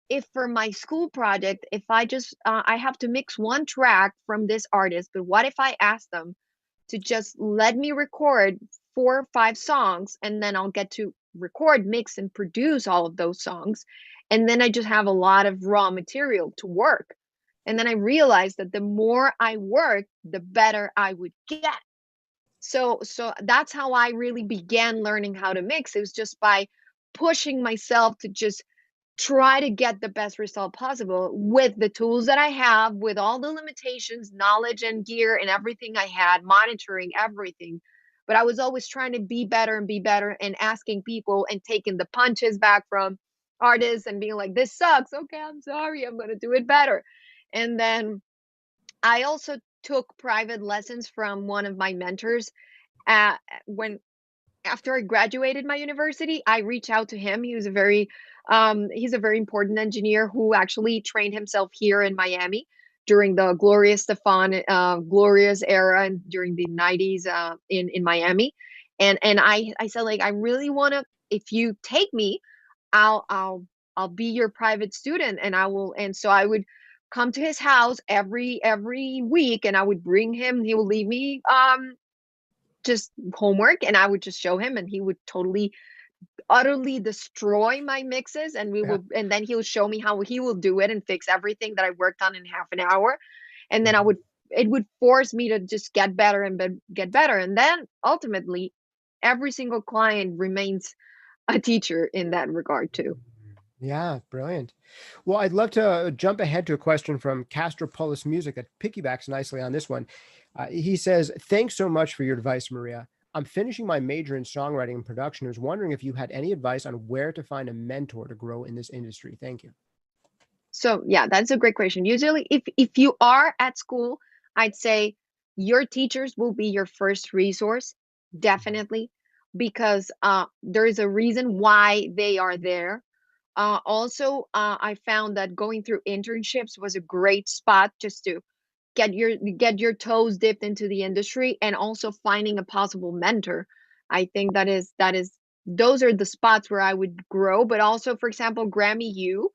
if for my school project, if I just I have to mix one track from this artist, but what if I ask them to just let me record 4 or 5 songs, and then I'll get to record, mix, and produce all of those songs. And then I just have a lot of raw material to work. And then I realized that the more I work, the better I would get. So that's how I really began learning how to mix. It was just by pushing myself to just try to get the best result possible with the tools that I have, with all the limitations, knowledge and gear and everything I had, monitoring everything. But I was always trying to be better and asking people and taking the punches back from artists and being like, this sucks. Okay, I'm sorry. I'm going to do it better. And then I also took private lessons from one of my mentors when after I graduated my university, I reached out to him. He was a he's a very important engineer who actually trained himself here in Miami during the glorious era and during the 90s in Miami. And I said, like, I really want to, if you take me, I'll I'll I'll be your private student, and I will. And so I would come to his house every week, and I would bring him. He would leave me just homework, and I would just show him, and he would totally utterly destroy my mixes, and we Yeah. will, and then he'll show me how he will do it and fix everything that I worked on in half an hour. And then I Mhm. would, it would force me to just get better and get better. And then ultimately every single client remains a teacher in that regard too. Yeah, brilliant. Well, I'd love to jump ahead to a question from Castropolis Music that piggybacks nicely on this one. He says, "Thanks so much for your advice, Maria. I'm finishing my major in songwriting and production. I was wondering if you had any advice on where to find a mentor to grow in this industry. Thank you." So yeah, that's a great question. Usually if you are at school, I'd say your teachers will be your first resource, Mhm. definitely, because there is a reason why they are there. Also, I found that going through internships was a great spot just to get your toes dipped into the industry, and also finding a possible mentor. I think that is those are the spots where I would grow. But also, for example, Grammy U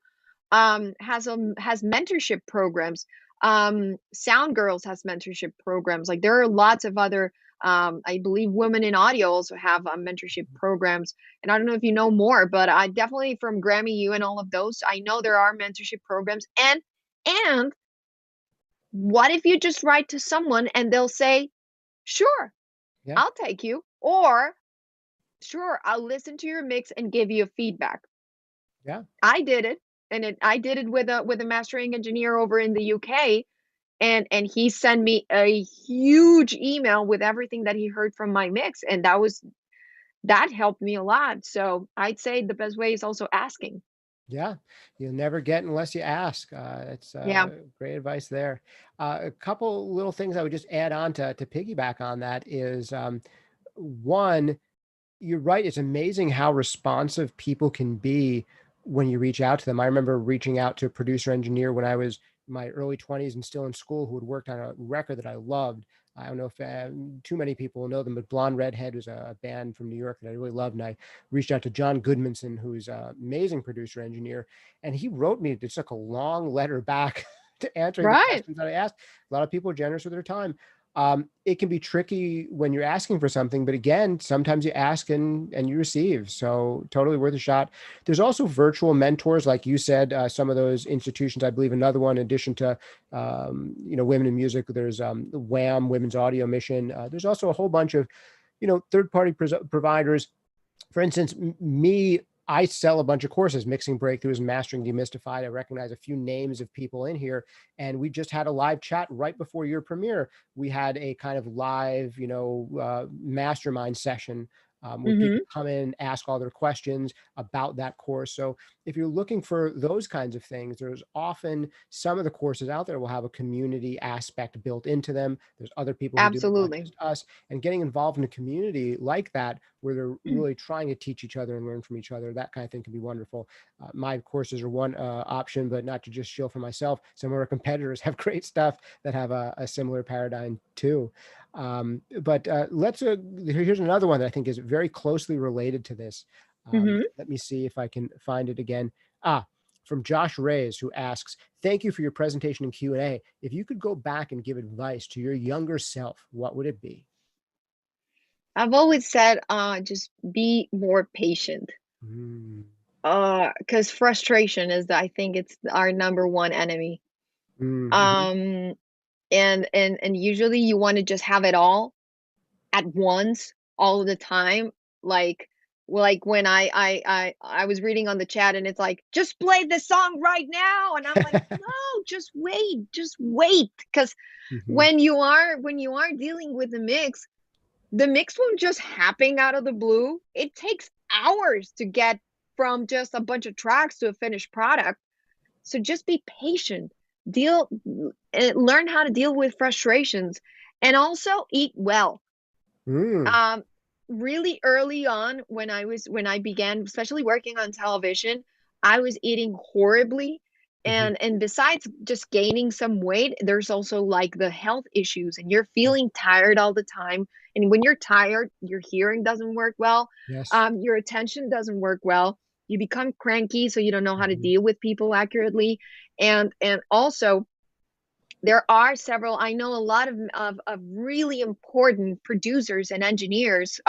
has mentorship programs. Sound Girls has mentorship programs. Like, there are lots of other, I believe Women in Audio also have mentorship programs. And I don't know if you know more, but I definitely, from Grammy U and all of those, I know there are mentorship programs. And what if you just write to someone and they'll say, "Sure, Yeah, I'll take you," or "Sure, I'll listen to your mix and give you a feedback." yeah. I did it, and I did it with a mastering engineer over in the UK, and he sent me a huge email with everything that he heard from my mix, and that helped me a lot. So I'd say the best way is also asking. Yeah, you'll never get unless you ask. It's Yeah. great advice there. A couple little things I would just add on to piggyback on that is one, you're right. It's amazing how responsive people can be when you reach out to them. I remember reaching out to a producer engineer when I was in my early 20s and still in school who had worked on a record that I loved. I don't know if too many people know them, but Blonde Redhead was a band from New York that I really loved. And I reached out to John Goodmanson, who's an amazing producer engineer. And he wrote me just like a long letter back to answering the Right. questions that I asked. A lot of people are generous with their time. It can be tricky when you're asking for something, but again, sometimes you ask and you receive. So totally worth a shot. There's also virtual mentors, like you said, some of those institutions. I believe another one, in addition to Women in Music. There's WAM, Women's Audio Mission. There's also a whole bunch of third-party providers. For instance, me, I sell a bunch of courses, mixing breakthroughs and mastering demystified. I recognize a few names of people in here, and we just had a live chat right before your premiere. We had a kind of live, mastermind session where people Hmm. come in, ask all their questions about that course. So if you're looking for those kinds of things, there's often some of the courses out there will have a community aspect built into them. There's other people who do it, not Absolutely. just us. And getting involved in a community like that, where they're really trying to teach each other and learn from each other, that kind of thing can be wonderful. My courses are one option, but not to just shill for myself. Some of our competitors have great stuff that have a similar paradigm too. But here's another one that I think is very closely related to this. Hmm. Let me see if I can find it again. From Josh Reyes, who asks, "Thank you for your presentation and Q&A. If you could go back and give advice to your younger self, what would it be?" I've always said, just be more patient. Mm, Because frustration is, I think it's our number one enemy. mhm. Um, and usually you want to just have it all at once, all of the time. Like, when I was reading on the chat, and it's like, "Just play this song right now," and I'm like, "No, just wait." Because Mhm. when you are dealing with the mix won't just happen out of the blue. It takes hours to get from just a bunch of tracks to a finished product. So just be patient, deal, learn how to deal with frustrations, and also eat well. Mm. Um, really early on when I began, especially working on television, I was eating horribly. Hmm. And besides just gaining some weight, there's also like the health issues, and you're feeling tired all the time. And when you're tired, your hearing doesn't work well, Yes. your attention doesn't work well. You become cranky, so you don't know how to Hmm. deal with people accurately. And also there are several, I know a lot of really important producers and engineers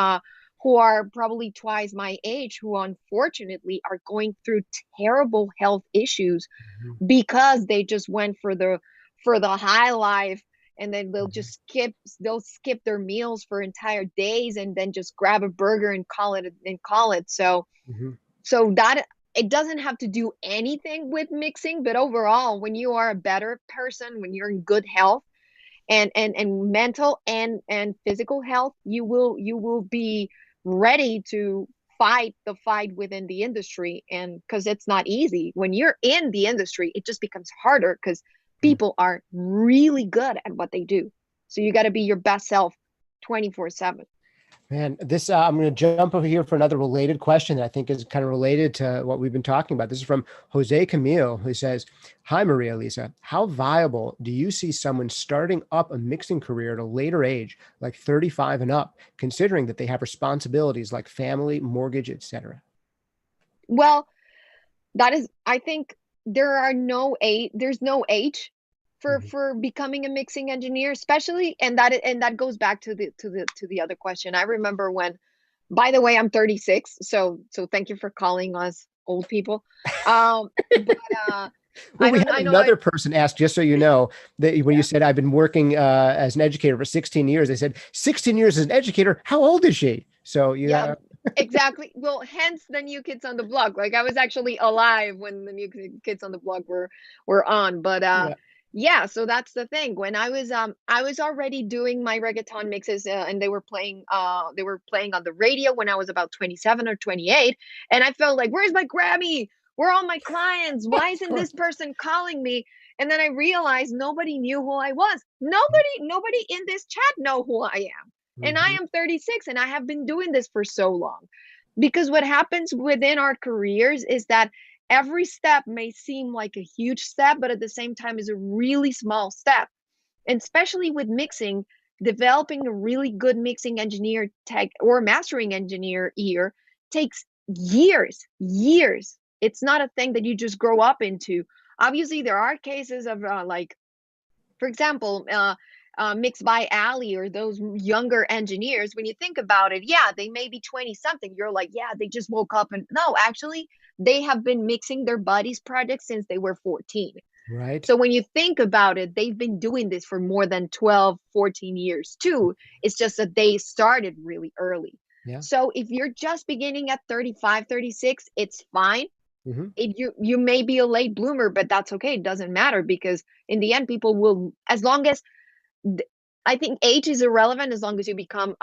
who are probably twice my age, who unfortunately are going through terrible health issues Hmm. because they just went for the high life, and then they'll skip their meals for entire days and then just grab a burger and call it. So Hmm. that it doesn't have to do anything with mixing, but overall, when you are a better person, when you're in good health and mental and physical health, you will be ready to fight the fight within the industry. And because it's not easy when you're in the industry, it just becomes harder because people are really good at what they do. So you got to be your best self 24/7. Man, this I'm going to jump over here for another related question that I think is kind of related to what we've been talking about. This is from Jose Camille, who says, "Hi, Maria Lisa. How viable do you see someone starting up a mixing career at a later age, like 35 and up, considering that they have responsibilities like family, mortgage, etc.?" Well, that is, I think there's no age Mhm. for becoming a mixing engineer, especially. And that goes back to the other question. I remember when, by the way, I'm 36, so thank you for calling us old people. But Well, I we don't had I know I another person ask, just so you know, that when you yeah. said I've been working as an educator for 16 years, they said 16 years as an educator. How old is she? So you Yeah, have, exactly. Well, hence the New Kids on the Block. Like I was actually alive when the Kids on the Block were on. But yeah. yeah, so that's the thing. When I was already doing my reggaeton mixes, and they were playing on the radio when I was about 27 or 28, and I felt like, where's my Grammy? Where are all my clients? Why Of isn't this course. person calling me? And then I realized nobody knew who I was. Nobody in this chat know who I am. And I Mhm. am 36 and I have been doing this for so long. Because what happens within our careers is that every step may seem like a huge step, but at the same time is a really small step. And especially with mixing, developing a really good mixing engineer tech or mastering engineer ear takes years. It's not a thing that you just grow up into. Obviously, there are cases of like, for example, mixed by Ali or those younger engineers, when you think about it, yeah, they may be 20 something. You're like, yeah, they just woke up. And no, actually, they have been mixing their buddies' projects since they were 14. Right. So when you think about it, they've been doing this for more than 12, 14 years too. It's just that they started really early. Yeah. So if you're just beginning at 35, 36, it's fine. Hmm. You may be a late bloomer, but that's okay. It doesn't matter because in the end, people will, as long as I think age is irrelevant, as long as you become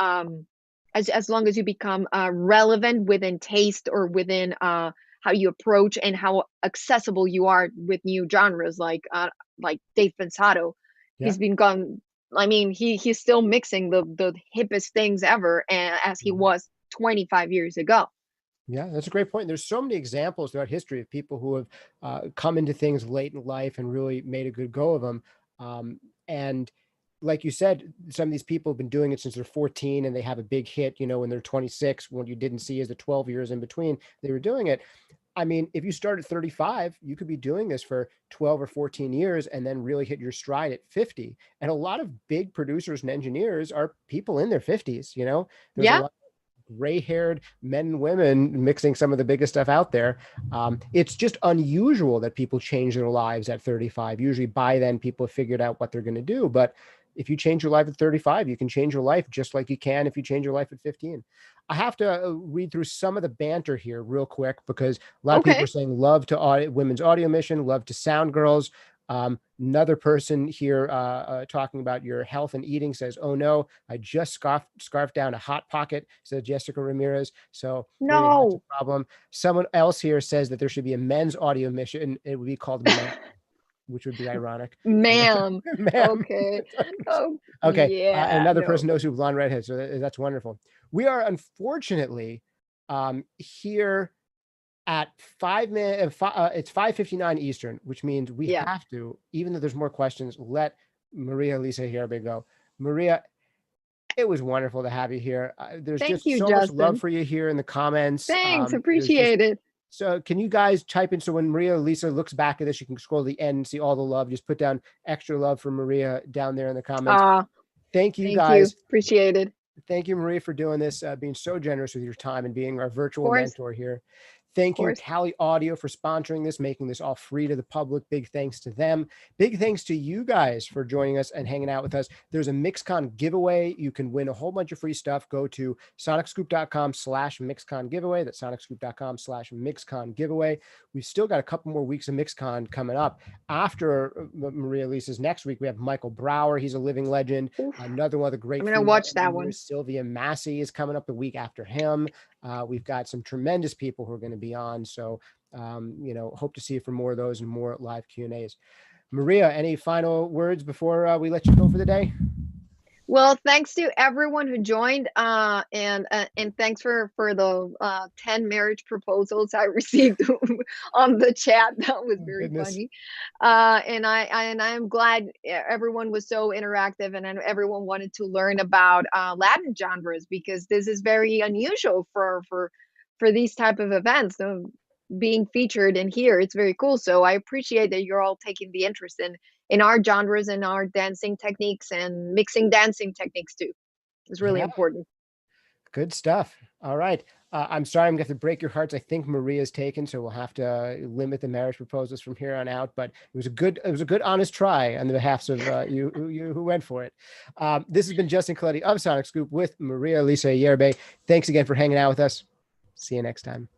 as long as you become relevant within taste or within how you approach and how accessible you are with new genres like Dave Pensato. Yeah. He's been gone. I mean, he's still mixing the hippest things ever, as he Mhm. was 25 years ago. Yeah, that's a great point. There's so many examples throughout history of people who have come into things late in life and really made a good go of them. And like you said, some of these people have been doing it since they're 14 and they have a big hit, when they're 26, what you didn't see is the 12 years in between they were doing it. I mean, if you start at 35, you could be doing this for 12 or 14 years and then really hit your stride at 50. And a lot of big producers and engineers are people in their 50s. There's a Yeah, lot gray-haired men and women mixing some of the biggest stuff out there. It's just unusual that people change their lives at 35. Usually by then people have figured out what they're going to do. But if you change your life at 35, you can change your life just like you can if you change your life at 15. I have to read through some of the banter here real quick because a lot of people are okay. saying love to women's audio mission, love to sound girls. Another person here talking about your health and eating says, "Oh no, I just scarfed down a hot pocket," says Jessica Ramirez. So clearly that's a No. problem. Someone else here says that there should be a men's audio mission. It would be called men. which would be ironic. Ma'am. Ma'am. Okay. Oh, Okay. And yeah. another person No. knows who blonde redhead. So that's wonderful. We are unfortunately here at it's 5:59 Eastern, which means we Yeah. have to, even though there's more questions, let Maria Elisa Ayerbe go. Maria, it was wonderful to have you here. There's Thank just you, so much love Justin. for you here in the comments. Thanks. There's just Appreciate it. so can you guys type in, so when Maria Elisa looks back at this, you can scroll to the end and see all the love. Just put down extra love for Maria down there in the comments. Thank you Thank you. guys. Appreciate it. Thank you, Maria, for doing this, being so generous with your time and being our virtual Of course. mentor here. Of Thank you, course. Cali Audio, for sponsoring this, making this all free to the public. Big thanks to them. Big thanks to you guys for joining us and hanging out with us. There's a MixCon giveaway. You can win a whole bunch of free stuff. Go to sonicscoop.com/MixCon giveaway. That's sonicscoop.com/MixCon giveaway. We've still got a couple more weeks of MixCon coming up. After Maria Lisa's next week, we have Michael Brower. He's a living legend. Oof. Another one of the great I'm gonna female watch that engineers, one. Sylvia Massey, is coming up the week after him. We've got some tremendous people who are going to be on. So, hope to see you for more of those and more live Q&As. Maria, any final words before we let you go for the day? Well, thanks to everyone who joined, and thanks for the 10 marriage proposals I received on the chat. That was very funny. And I am glad everyone was so interactive, and everyone wanted to learn about Latin genres, because this is very unusual for these type of events. So being featured in here, it's very cool. So I appreciate that you're all taking the interest in our genres and our dancing techniques, and mixing dancing techniques too. It's really Yeah, important. good stuff. All right. I'm sorry I'm going to have to break your hearts. I think Maria's taken, so we'll have to limit the marriage proposals from here on out. But it was a good, honest try on the behalf of you who went for it. This has been Justin Coletti of Sonic Scoop with Maria Elisa Ayerbe. Thanks again for hanging out with us. See you next time.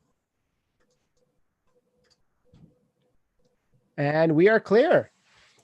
And we are clear.